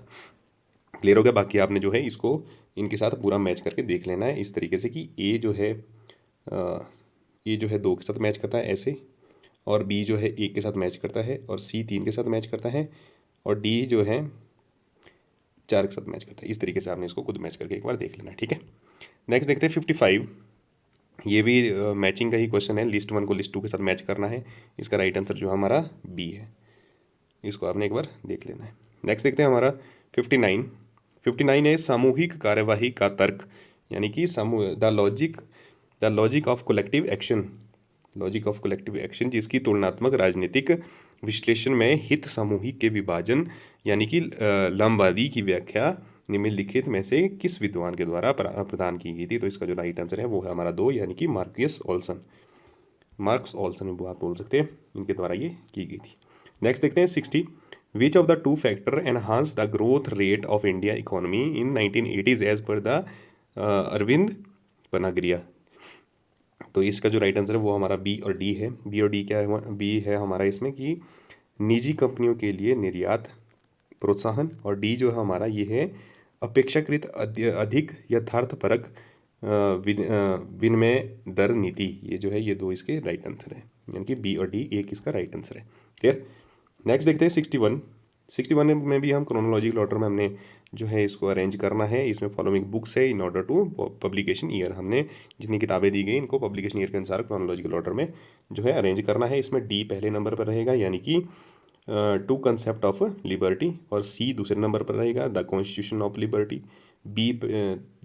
क्लियर हो गया। बाकी आपने जो है इसको इनके साथ पूरा मैच करके देख लेना है इस तरीके से कि ए जो है 2 के साथ मैच करता है ऐसे, और बी जो है 1 के साथ मैच करता है, और सी 3 के साथ मैच करता है, और डी जो है 4 के साथ मैच करता है। इस तरीके से आपने इसको खुद मैच करके एक बार देख लेना है, ठीक है। नेक्स्ट देखते हैं 55। ये भी मैचिंग का ही क्वेश्चन है। लिस्ट 1 को लिस्ट 2 के साथ मैच करना है। इसका राइट आंसर जो हमारा बी है, इसको आपने एक बार देख लेना है। नेक्स्ट देखते हैं हमारा 59। 59 है सामूहिक कार्यवाही का तर्क, यानी कि the logic of collective action, logic of collective action, जिसकी तुलनात्मक राजनीतिक विश्लेषण में हित सामूहिक के विभाजन यानी कि लंबवादी की व्याख्या निम्नलिखित में से किस विद्वान के द्वारा प्रदान की गई थी। तो इसका जो राइट आंसर है वो है हमारा 2, यानी कि मार्क्स ऑल्सन वो आप बोल सकते हैं, इनके द्वारा ये की गई थी। नेक्स्ट देखते हैं 60। Which of the two factor enhance the growth rate of India economy in 1980s as per the Arvind Panagariya. तो इसका जो राइट आंसर है वो हमारा बी और डी है। बी और डी क्या है? बी है हमारा इसमें कि निजी कंपनियों के लिए निर्यात प्रोत्साहन, और डी जो है हमारा ये है अपेक्षाकृत अधिक यथार्थपरक विनिमय दर नीति। ये जो है ये 2 इसके राइट आंसर है, यानी कि बी और डी एक इसका राइट आंसर है। क्लियर। नेक्स्ट देखते हैं 61। 61 में भी हम क्रोनोलॉजिकल ऑर्डर में हमने जो है इसको अरेंज करना है। इसमें फॉलोइंग बुक्स है in order to publication year, हमने जितनी किताबें दी गई इनको पब्लिकेशन ईयर के अनुसार क्रोनोलॉजिकल ऑर्डर में जो है अरेंज करना है। इसमें डी पहले नंबर पर रहेगा, यानी कि टू कंसेप्ट ऑफ लिबर्टी, और सी दूसरे नंबर पर रहेगा the constitution of liberty. B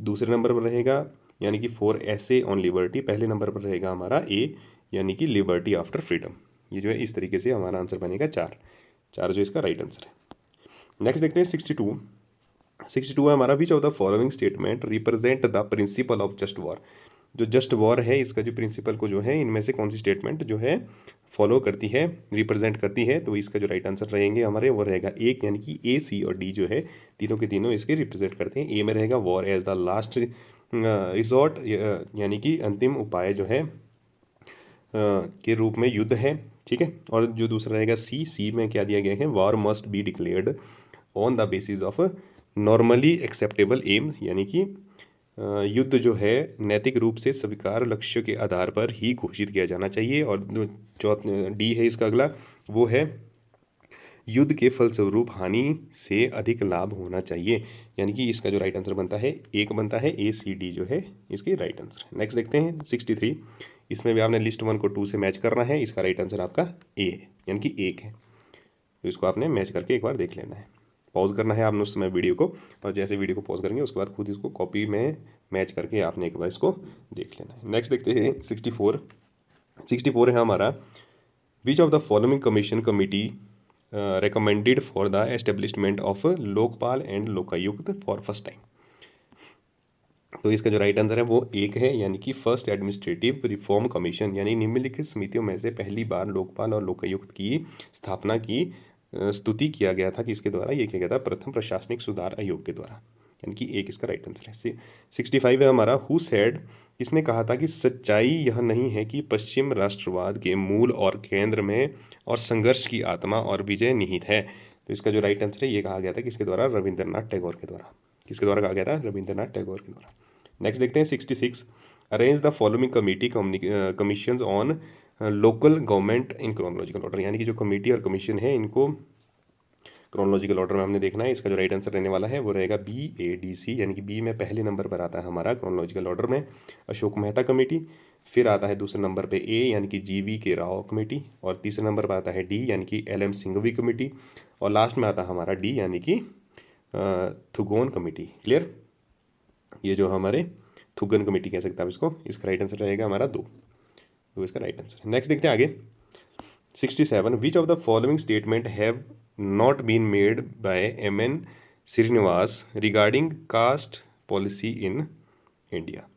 दूसरे नंबर पर रहेगा, यानी कि 4 ऐसे ऑन लिबर्टी। पहले नंबर पर रहेगा हमारा ए, यानी कि लिबर्टी आफ्टर फ्रीडम। ये जो है इस तरीके से हमारा आंसर बनेगा 4 जो इसका राइट आंसर है। नेक्स्ट देखते हैं 62। 62 है हमारा which of the following statement represent the principle of just war. जो जस्ट वॉर है इसका जो प्रिंसिपल को जो है इनमें से कौन सी स्टेटमेंट जो है फॉलो करती है, रिप्रेजेंट करती है। तो इसका जो राइट आंसर रहेंगे हमारे वो रहेगा 1, यानी कि ए, सी और डी जो है तीनों के तीनों इसके रिप्रेजेंट करते हैं। ए में रहेगा war as the last resort, यानी कि अंतिम उपाय जो है के रूप में युद्ध है, ठीक है। और जो दूसरा रहेगा सी में क्या दिया गया है, war must be declared on the basis of normally acceptable aim, यानी कि युद्ध जो है नैतिक रूप से स्वीकार लक्ष्य के आधार पर ही घोषित किया जाना चाहिए। और जो डी है इसका अगला वो है युद्ध के फलस्वरूप हानि से अधिक लाभ होना चाहिए, यानी कि इसका जो राइट आंसर बनता है 1 बनता है, ए सी डी जो है इसके राइट आंसर है। नेक्स्ट देखते हैं 63। इसमें भी आपने लिस्ट 1 को 2 से मैच करना है। इसका राइट आंसर आपका ए है, यानी कि 1 है। तो इसको आपने मैच करके एक बार देख लेना है। पॉज करना है आपने उस समय वीडियो को, और जैसे वीडियो को पॉज करेंगे उसके बाद खुद इसको कॉपी में मैच करके आपने एक बार इसको देख लेना है। नेक्स्ट देखते हैं 64। 64 है हमारा which of the following commission committee recommended for the establishment of Lokpal and Lokayukta for first time. तो इसका जो राइट आंसर है वो 1 है, यानी कि फर्स्ट एडमिनिस्ट्रेटिव रिफॉर्म कमीशन, यानी निम्नलिखित समितियों में से पहली बार लोकपाल और लोकायुक्त की स्थापना की स्तुति किया गया था। किसके द्वारा ये किया गया था? प्रथम प्रशासनिक सुधार आयोग के द्वारा, यानी कि 1 इसका राइट आंसर है। 65 है हमारा हु सेड, इसने कहा था कि सच्चाई यह नहीं है कि पश्चिम राष्ट्रवाद के मूल और केंद्र में और संघर्ष की आत्मा और विजय निहित है। तो इसका जो राइट आंसर है ये कहा गया था किसके द्वारा? रविंद्रनाथ टैगोर के द्वारा। किसके द्वारा कहा गया था? रविंद्रनाथ टैगोर के द्वारा। नेक्स्ट देखते हैं 66। Arrange the following committee commissions on local government in chronological order, यानी कि जो कमेटी और कमीशन है इनको क्रोनोलॉजिकल ऑर्डर में हमने देखना है। इसका जो राइट आंसर रहने वाला है वो रहेगा बी ए डी सी, यानी कि बी में पहले नंबर पर आता है हमारा क्रोनोलॉजिकल ऑर्डर में अशोक मेहता कमेटी, फिर आता है दूसरे नंबर पे ए, यानी कि जी वी के राव कमेटी, और तीसरे नंबर पर आता है डी, यानी कि एल एम सिंघवी कमेटी, और लास्ट में आता है हमारा डी, यानी कि थुगोन कमेटी। क्लियर। ये जो हमारे थुगन कमेटी कह सकते हैं आप इसको। इसका राइट आंसर रहेगा हमारा 2 इसका राइट आंसर है। नेक्स्ट देखते हैं आगे 67। Which of the following statement have not been made by M N. Srinivas regarding caste policy in India.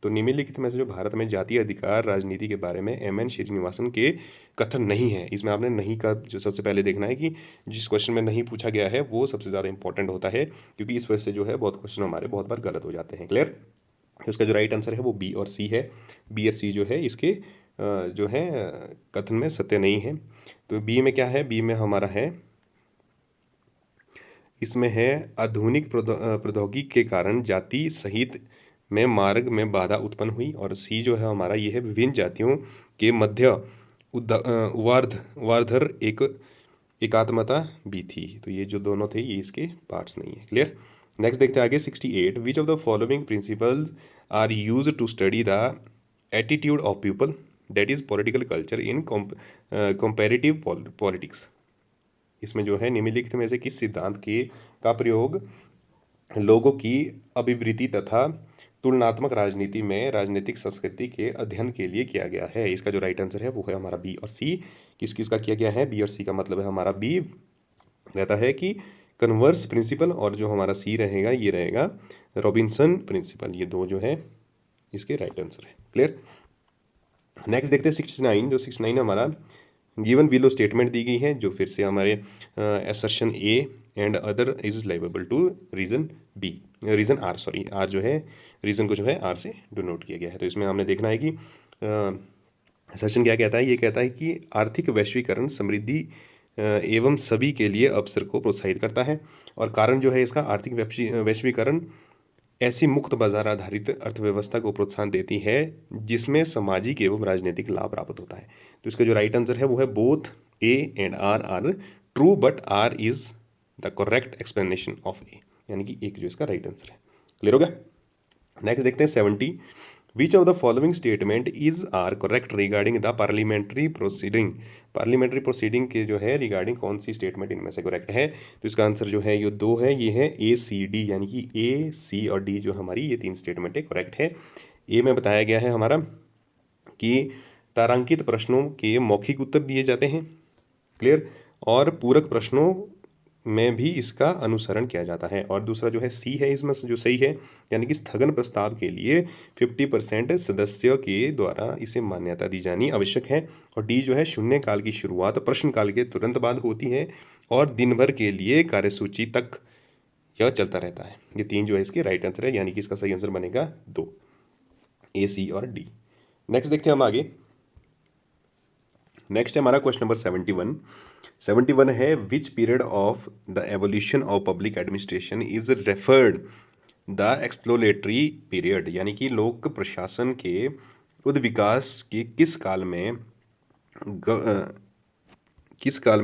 तो निम्नलिखित में से जो भारत में जातीय अधिकार राजनीति के बारे में एम.एन. श्रीनिवासन के कथन नहीं है। इसमें आपने नहीं का जो सबसे पहले देखना है कि जिस क्वेश्चन में नहीं पूछा गया है वो सबसे ज़्यादा इंपॉर्टेंट होता है, क्योंकि इस वजह से जो है बहुत क्वेश्चन हमारे बहुत बार गलत हो जाते हैं। क्लियर। उसका जो राइट आंसर है वो बी और सी है। बी और सी जो है इसके जो है कथन में सत्य नहीं है। तो बी में क्या है? बी में हमारा है इसमें है आधुनिक प्रौद्योगिकी के कारण जाति सहित में मार्ग में बाधा उत्पन्न हुई। और सी जो है हमारा ये है विभिन्न जातियों के मध्य वार्धर एक एकात्मता भी थी। तो ये जो दोनों थे ये इसके पार्ट्स नहीं है। क्लियर। नेक्स्ट देखते हैं आगे 68। Which of the following principles are use to study the attitude of people that is political culture in comparative politics. इसमें जो है निम्नलिखित में से किस सिद्धांत के का प्रयोग लोगों की अभिवृत्ति तथा तुलनात्मक राजनीति में राजनीतिक संस्कृति के अध्ययन के लिए किया गया है। इसका जो राइट आंसर है वो है हमारा बी और सी। किस किस का किया गया है? बी और सी का मतलब है हमारा बी रहता है कि कन्वर्स प्रिंसिपल, और जो हमारा सी रहेगा ये रहेगा रॉबिन्सन प्रिंसिपल। ये दो जो है इसके राइट आंसर है। क्लियर। नेक्स्ट देखते हैं 69। जो 69 हमारा गिवन बिलो स्टेटमेंट दी गई है जो फिर से हमारे assertion A and other is liable to reason B, reason R, sorry R जो है रीजन को जो है आर से डिनोट किया गया है। तो इसमें हमने देखना है कि असर्शन क्या कहता है। ये कहता है कि आर्थिक वैश्वीकरण समृद्धि एवं सभी के लिए अवसर को प्रोत्साहित करता है। और कारण जो है इसका आर्थिक वैश्वीकरण ऐसी मुक्त बाजार आधारित अर्थव्यवस्था को प्रोत्साहन देती है जिसमें सामाजिक एवं राजनीतिक लाभ प्राप्त होता है। तो इसका जो राइट आंसर है वो है both A and R are true but R is the correct explanation of A, यानी कि एक जो इसका राइट आंसर है। क्लियर हो गया। नेक्स्ट देखते हैं 70। Which of the following statement is are correct regarding the parliamentary proceeding. Parliamentary proceeding के जो है रिगार्डिंग कौन सी स्टेटमेंट इनमें से करेक्ट है? तो इसका आंसर जो है ये दो है, ये है ए सी डी, यानी कि ए सी और डी जो हमारी ये तीन स्टेटमेंट है करेक्ट है। ए में बताया गया है हमारा कि तारांकित प्रश्नों के मौखिक उत्तर दिए जाते हैं। क्लियर। और पूरक प्रश्नों में भी इसका अनुसरण किया जाता है। और दूसरा जो है सी है इसमें जो सही है, यानी कि स्थगन प्रस्ताव के लिए 50% सदस्यों के द्वारा इसे मान्यता दी जानी आवश्यक है। और डी जो है शून्यकाल की शुरुआत प्रश्नकाल के तुरंत बाद होती है और दिन भर के लिए कार्यसूची तक यह चलता रहता है। ये तीन जो है इसके राइट आंसर है, यानी कि इसका सही आंसर बनेगा दो, ए सी और डी। नेक्स्ट देखते हैं हम आगे। नेक्स्ट है हमारा क्वेश्चन नंबर 71। 71 है which period of the evolution of public administration is referred the exploratory period, यानी कि लोक प्रशासन के उद्विकास के किस काल में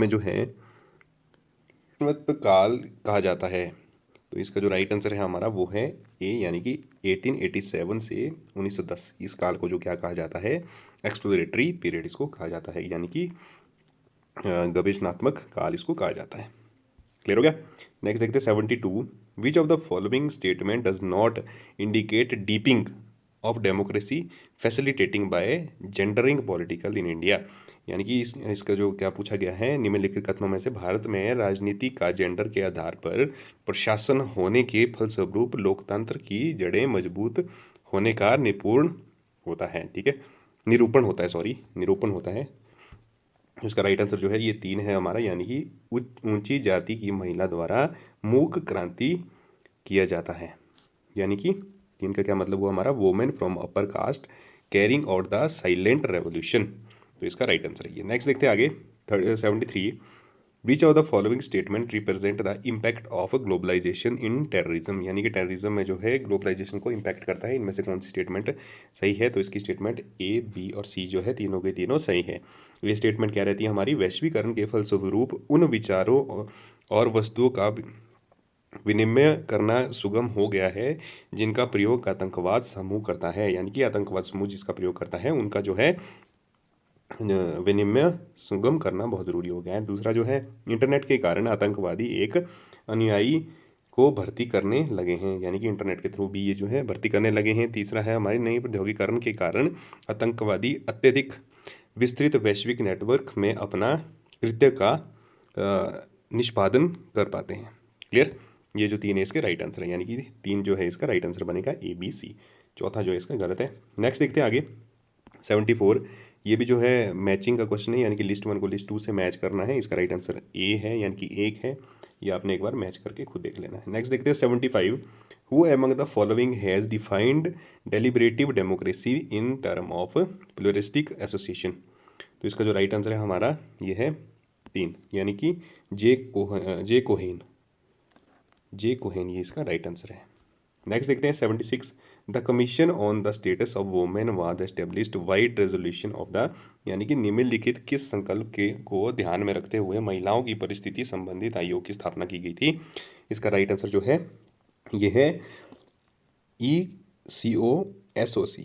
जो है काल कहा जाता है। तो इसका जो राइट आंसर है हमारा वो है ए, यानी कि 1887 से 1910 इस काल को जो क्या कहा जाता है, एक्सप्लोरेटरी पीरियड इसको कहा जाता है, यानी कि गवेषणात्मक काल इसको कहा जाता है। क्लियर हो गया। नेक्स्ट देखते हैं 72। Which of the following statement does not indicate deepening of democracy facilitating by gendering political in India, यानी कि इसका जो क्या पूछा गया है, निम्नलिखित कथनों में से भारत में राजनीति का जेंडर के आधार पर प्रशासन होने के फलस्वरूप लोकतंत्र की जड़ें मजबूत होने का निरूपण होता है। ठीक है, निरूपण होता है। इसका राइट आंसर जो है ये तीन है हमारा, यानी कि ऊंची जाति की महिला द्वारा मूक क्रांति किया जाता है, यानी कि तीन का क्या मतलब हुआ हमारा, women from upper caste carrying out the silent revolution. तो इसका राइट आंसर है ये। नेक्स्ट देखते हैं आगे 73। Which of the following statement represent the impact of globalization in terrorism, यानी कि टेररिज्म में जो है ग्लोबलाइजेशन को इम्पैक्ट करता है। इनमें से कौन सी स्टेटमेंट सही है? तो इसकी स्टेटमेंट ए, बी और सी जो है तीनों के तीनों सही है। ये स्टेटमेंट क्या रहती है हमारी, वैश्वीकरण के फलस्वरूप उन विचारों और वस्तुओं का विनिमय करना सुगम हो गया है जिनका प्रयोग आतंकवाद समूह करता है, यानी कि आतंकवाद समूह जिसका प्रयोग करता है उनका जो है विनिमय सुगम करना बहुत ज़रूरी हो गया है। दूसरा जो है इंटरनेट के कारण आतंकवादी एक अनुयायी को भर्ती करने लगे हैं, यानी कि इंटरनेट के थ्रू भी ये जो है भर्ती करने लगे हैं। तीसरा है हमारी नई प्रौद्योगिकीकरण के कारण आतंकवादी अत्यधिक विस्तृत वैश्विक नेटवर्क में अपना कृत्य का निष्पादन कर पाते हैं। क्लियर। ये जो तीन है इसके राइट आंसर है, यानी कि तीन जो है इसका राइट आंसर बनेगा ए, बी, सी। चौथा जो है इसका गलत है। नेक्स्ट देखते हैं आगे 74। ये भी जो है मैचिंग का क्वेश्चन है, यानी कि लिस्ट 1 को लिस्ट 2 से मैच करना है। इसका राइट आंसर ए है, यानी कि एक है। ये आपने एक बार मैच करके खुद देख लेना है। नेक्स्ट देखते हैं 75। Who among the following has defined deliberative democracy in term of pluralistic association. तो इसका जो राइट आंसर है हमारा ये है 3, यानी कि जे कोहेन। जे कोहेन, ये इसका राइट आंसर है। नेक्स्ट देखते हैं 76, the commission on the status of women was established wide resolution of the, यानी कि निम्नलिखित किस संकल्प के को ध्यान में रखते हुए महिलाओं की परिस्थिति संबंधित आयोग की स्थापना की गई थी। इसका राइट आंसर जो है ये है ECOSOC।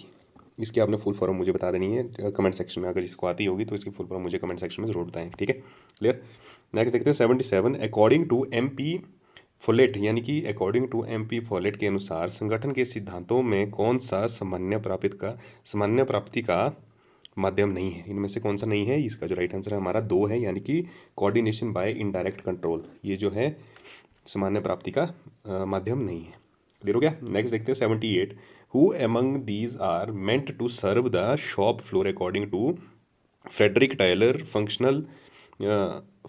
इसकी आपने फुल फॉर्म मुझे बता देनी है कमेंट सेक्शन में, अगर जिसको आती होगी तो इसकी फुल फॉर्म मुझे कमेंट सेक्शन में जरूर बताएं, ठीक है, क्लियर। नेक्स्ट देखते हैं 77, अकॉर्डिंग टू MP फोलेट, यानी कि अकॉर्डिंग टू MP फोलेट के अनुसार संगठन के सिद्धांतों में कौन सा सामान्य प्राप्ति का माध्यम नहीं है, इनमें से कौन सा नहीं है। इसका जो राइट आंसर है हमारा 2 है, यानी कि कोऑर्डिनेशन बाय इनडायरेक्ट कंट्रोल, ये जो है सामान्य प्राप्ति का माध्यम नहीं है। क्लियर हो गया। नेक्स्ट देखते हैं 78, who among these are meant to serve the shop floor according to Frederick Taylor functional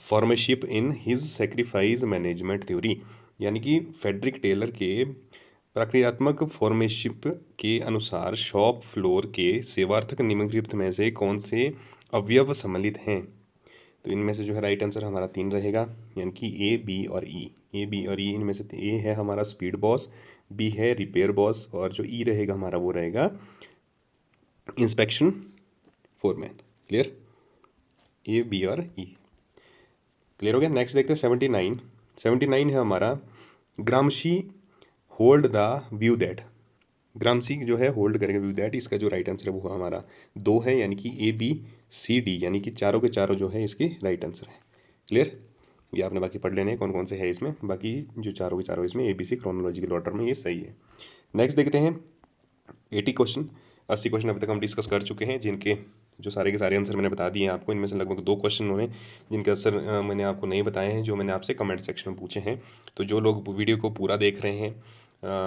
foremanship in his sacrifice management theory, यानी कि फेडरिक टेलर के प्रक्रियात्मक फॉर्मेशिप के अनुसार शॉप फ्लोर के सेवार्थक निम्नलिखित में से कौन से अवयव सम्मिलित हैं। तो इनमें से जो है राइट आंसर हमारा 3 रहेगा, यानी कि A, B और E। A, B और E इनमें से A है हमारा स्पीड बॉस, B है रिपेयर बॉस, और जो E रहेगा हमारा वो रहेगा inspection foreman. Clear, A, B और E क्लियर हो गया। नेक्स्ट देखते हैं 79, 79 है हमारा ग्रामशी होल्ड द व्यू दैट, ग्रामशी जो है होल्ड करेगा व्यू दैट, इसका जो राइट आंसर है वो हमारा 2 है, यानी कि A, B, C, D, यानी कि चारों के चारों जो है इसके राइट आंसर है। क्लियर, ये आपने बाकी पढ़ लेने हैं कौन कौन से है इसमें, बाकी जो चारों के चारों इसमें ABC क्रोनोलॉजिकल ऑर्डर में ये सही है। नेक्स्ट देखते हैं 80 क्वेश्चन, 80 क्वेश्चन अभी तक हम डिस्कस कर चुके हैं, जिनके जो सारे के सारे आंसर मैंने बता दिए हैं आपको। इनमें से लगभग 2 क्वेश्चन हुए जिनके आंसर मैंने आपको नहीं बताए हैं, जो मैंने आपसे कमेंट सेक्शन में पूछे हैं। तो जो लोग वीडियो को पूरा देख रहे हैं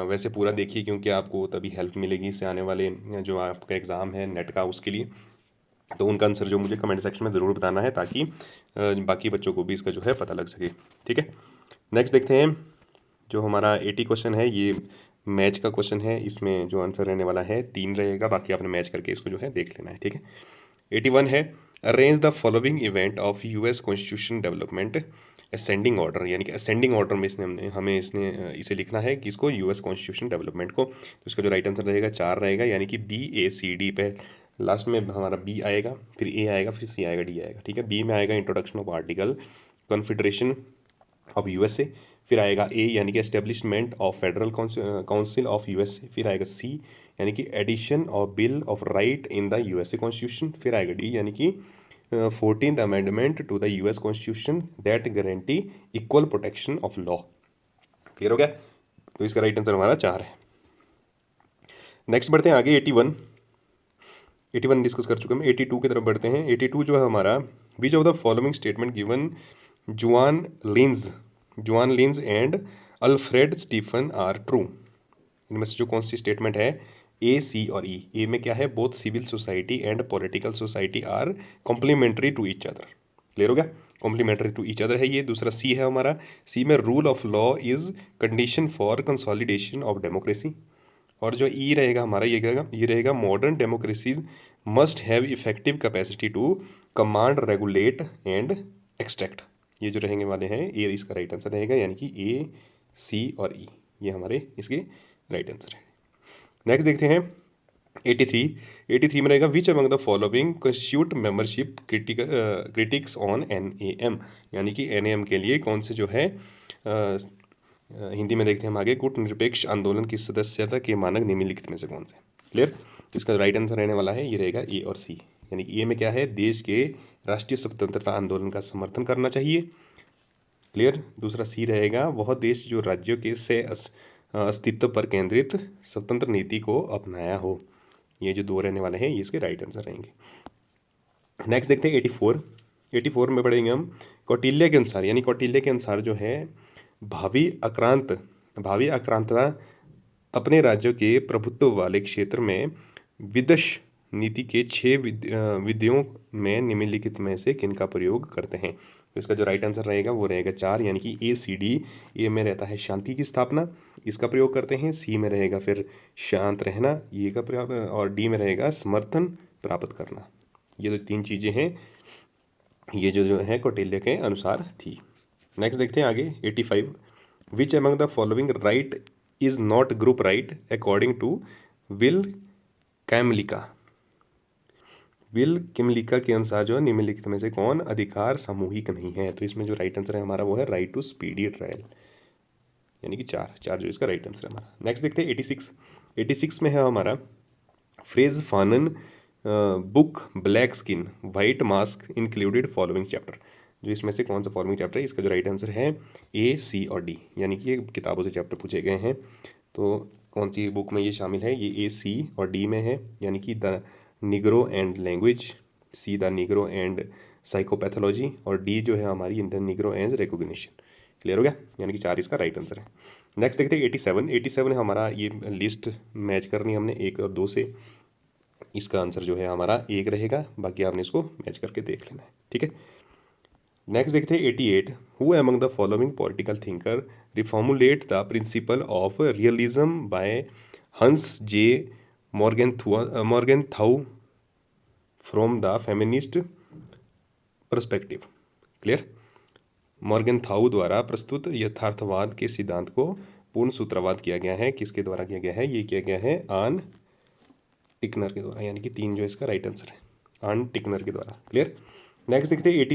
वैसे पूरा देखिए, क्योंकि आपको तभी हेल्प मिलेगी इससे आने वाले जो आपका एग्ज़ाम है नेट का उसके लिए। तो उनका आंसर जो मुझे कमेंट सेक्शन में ज़रूर बताना है, ताकि बाकी बच्चों को भी इसका जो है पता लग सके, ठीक है। नेक्स्ट देखते हैं जो हमारा 80 क्वेश्चन है, ये मैच का क्वेश्चन है। इसमें जो आंसर रहने वाला है 3 रहेगा, बाकी आपने मैच करके इसको जो है देख लेना है, ठीक है। 81 है arrange the following event of US constitution development ascending order, यानी कि असेंडिंग ऑर्डर में हमें इसे लिखना है कि इसको US कॉन्स्टिट्यूशन डेवलपमेंट को। तो इसका जो राइट आंसर रहेगा 4 रहेगा, यानी कि BACD पे लास्ट में हमारा B आएगा, फिर A आएगा, फिर C आएगा, D आएगा, ठीक है। B में आएगा introduction of article confederation of USA, फिर आएगा A यानी कि establishment of federal council of USA, फिर आएगा C यानी कि edition of bill of right in the USA constitution, फिर आएगा D यानी कि 14th amendment to the US constitution that guarantee equal protection of law. Clear हो गया। तो इसका राइट आंसर हमारा 4 है। नेक्स्ट बढ़ते हैं आगे 81 डिस्कस कर चुके हैं, 82 की तरफ बढ़ते हैं। 82 जो है हमारा which of the following statement given Juan Linz and Alfred Stepan are true, इनमें से जो कौन सी स्टेटमेंट है A, C और E। ए में क्या है, both civil society and political society are complementary to each other. Clear हो गया, कॉम्प्लीमेंट्री टू ईच अदर है ये। दूसरा C है हमारा, C में rule of law is condition for consolidation of democracy, और जो E रहेगा हमारा ये रहेगा modern democracies must have effective capacity to command, regulate and extract. ये जो रहेंगे वाले हैं ये इसका राइट आंसर रहेगा, यानी कि A, C और E ये हमारे इसके राइट आंसर है। नेक्स्ट देखते हैं 83 में रहेगा विच among the following constitute membership critics on NAM, यानी कि NAM के लिए कौन से जो है हिंदी में देखते हैं हम आगे, कूट निरपेक्ष आंदोलन की सदस्यता के मानक निम्नलिखित में से कौन से। क्लियर, इसका राइट आंसर रहने वाला है ये रहेगा A और C, यानी कि A में क्या है, देश के राष्ट्रीय स्वतंत्रता आंदोलन का समर्थन करना चाहिए। क्लियर, दूसरा C रहेगा वह देश जो राज्यों के से अस्तित्व पर केंद्रित स्वतंत्र नीति को अपनाया हो। ये जो 2 रहने वाले हैं ये इसके राइट आंसर रहेंगे। नेक्स्ट देखते हैं 84 में पढ़ेंगे हम कौटिल्य के अनुसार, यानी कौटिल्य के अनुसार जो है भावी आक्रांतता अपने राज्यों के प्रभुत्व वाले क्षेत्र में विदेश नीति के 6 विधियों में निम्नलिखित में से किन का प्रयोग करते हैं। तो इसका जो राइट आंसर रहेगा वो रहेगा 4, यानी कि ACD। ए में रहता है शांति की स्थापना, इसका प्रयोग करते हैं। C में रहेगा फिर शांत रहना, ये का प्रयोग, और D में रहेगा समर्थन प्राप्त करना। ये जो 3 चीज़ें हैं ये जो है कौटिल्य के अनुसार थी। नेक्स्ट देखते हैं आगे 85 which among the following right is not group right according to Will Kymlicka. Will Kymlicka के अनुसार जो है निम्नलिखित में से कौन अधिकार सामूहिक नहीं है। तो इसमें जो राइट आंसर है हमारा वो है राइट टू स्पीडी ट्रायल, यानी कि चार जो इसका राइट आंसर है हमारा। नेक्स्ट देखते हैं 86 में है हमारा फ्रेज फानन book black skin white mask included following chapter. जो इसमें से कौन सा फॉलोइंग चैप्टर है, इसका जो राइट आंसर है ए, सी और डी, यानी कि ये किताबों से चैप्टर पूछे गए हैं। तो कौन सी बुक में ये शामिल है, ये ए, सी और डी में है, यानी कि the Negro and language, see the Negro and psychopathology और डी जो है हमारी the Negro and recognition. Clear हो गया, यानी कि 4 इसका राइट आंसर है। नेक्स्ट देखते हैं 87 हमारा ये लिस्ट मैच करनी है हमने 1 और 2 से। इसका आंसर जो है हमारा 1 रहेगा, बाकी आपने इसको मैच करके देख लेना है, ठीक है। नेक्स्ट देखते हैं 88 who among the following political thinker reformulate the principle of realism by Hans J Morgenthau from the feminist perspective. Clear, Morgenthau द्वारा प्रस्तुत यथार्थवाद के सिद्धांत को पूर्ण सूत्रवाद किया गया है। किसके द्वारा किया गया है, ये किया गया है आन टिकनर के द्वारा, यानी कि 3 जो इसका राइट आंसर है आन टिकनर के द्वारा। क्लियर। नेक्स्ट देखते हैं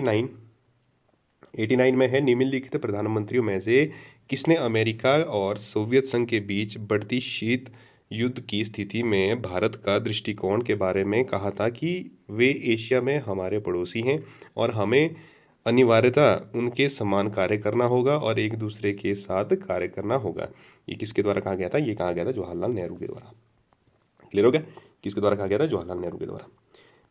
89 में है निम्नलिखित प्रधानमंत्रियों में से किसने अमेरिका और सोवियत संघ के बीच बढ़ती शीत युद्ध की स्थिति में भारत का दृष्टिकोण के बारे में कहा था कि वे एशिया में हमारे पड़ोसी हैं और हमें अनिवार्यता उनके समान कार्य करना होगा और एक दूसरे के साथ कार्य करना होगा। ये किसके द्वारा कहा गया था, ये कहा गया था जवाहरलाल नेहरू के द्वारा। क्लियर हो गया, किसके द्वारा कहा गया था, जवाहरलाल नेहरू के द्वारा।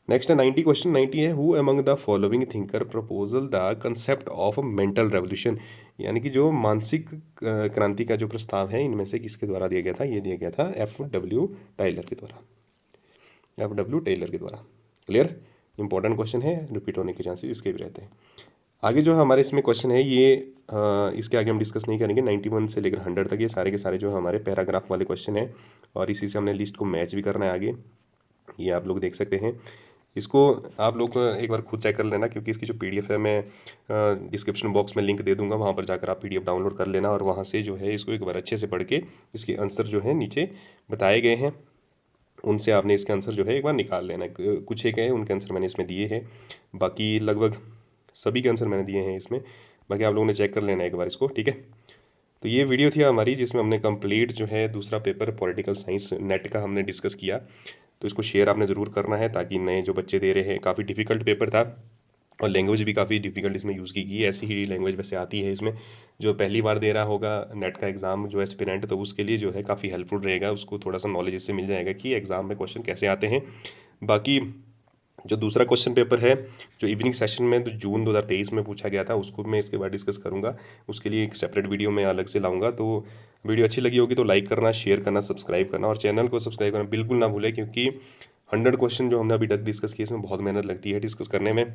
नेक्स्ट है 90 क्वेश्चन 90 है who among the following thinker proposal the concept of mental revolution, यानी कि जो मानसिक क्रांति का जो प्रस्ताव है इनमें से किसके द्वारा दिया गया था, ये दिया गया था F.W. टाइलर के द्वारा, F.W. टाइलर के द्वारा। क्लियर, इंपॉर्टेंट क्वेश्चन है, रिपीट होने के चांसेस इसके भी रहते हैं। आगे जो हमारे इसमें क्वेश्चन है ये इसके आगे हम डिस्कस नहीं करेंगे। 91 से लेकर 100 तक ये सारे के सारे जो हमारे पैराग्राफ वाले क्वेश्चन है और इसी से हमने लिस्ट को मैच भी करना है आगे, ये आप लोग देख सकते हैं। इसको आप लोग एक बार खुद चेक कर लेना, क्योंकि इसकी जो PDF है मैं डिस्क्रिप्शन बॉक्स में लिंक दे दूंगा, वहाँ पर जाकर आप PDF डाउनलोड कर लेना और वहाँ से जो है इसको एक बार अच्छे से पढ़ के इसके आंसर जो है नीचे बताए गए हैं उनसे आपने इसके आंसर जो है एक बार निकाल लेना। कुछ एक है उनके आंसर मैंने इसमें दिए हैं, बाकी लगभग सभी के आंसर मैंने दिए हैं इसमें, बाकी आप लोगों ने चेक कर लेना एक बार इसको, ठीक है। तो ये वीडियो थी हमारी जिसमें हमने कंप्लीट जो है दूसरा पेपर पॉलिटिकल साइंस नेट का हमने डिस्कस किया। तो इसको शेयर आपने ज़रूर करना है ताकि नए जो बच्चे दे रहे हैं, काफ़ी डिफ़िकल्ट पेपर था और लैंग्वेज भी काफ़ी डिफ़िकल्ट इसमें यूज़ की गई है। ऐसी ही लैंग्वेज वैसे आती है इसमें, जो पहली बार दे रहा होगा नेट का एग्ज़ाम जो एस्पिरेंट, तो उसके लिए जो है काफ़ी हेल्पफुल रहेगा, उसको थोड़ा सा नॉलेज इससे मिल जाएगा कि एग्ज़ाम में क्वेश्चन कैसे आते हैं। बाकी जो दूसरा क्वेश्चन पेपर है जो इवनिंग सेशन में तो जून 2023 में पूछा गया था, उसको मैं इसके बाद डिस्कस करूंगा, उसके लिए एक सेपरेट वीडियो मैं अलग से लाऊंगा। तो वीडियो अच्छी लगी होगी तो लाइक करना, शेयर करना, सब्सक्राइब करना और चैनल को सब्सक्राइब करना बिल्कुल ना भूलें, क्योंकि 100 क्वेश्चन जो हमने अभी तक डिस्कस किए इसमें बहुत मेहनत लगती है डिस्कस करने में,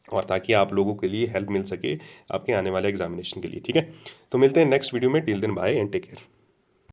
और ताकि आप लोगों के लिए हेल्प मिल सके आपके आने वाले एग्जामिनेशन के लिए, ठीक है। तो मिलते हैं नेक्स्ट वीडियो में, till then bye and take care.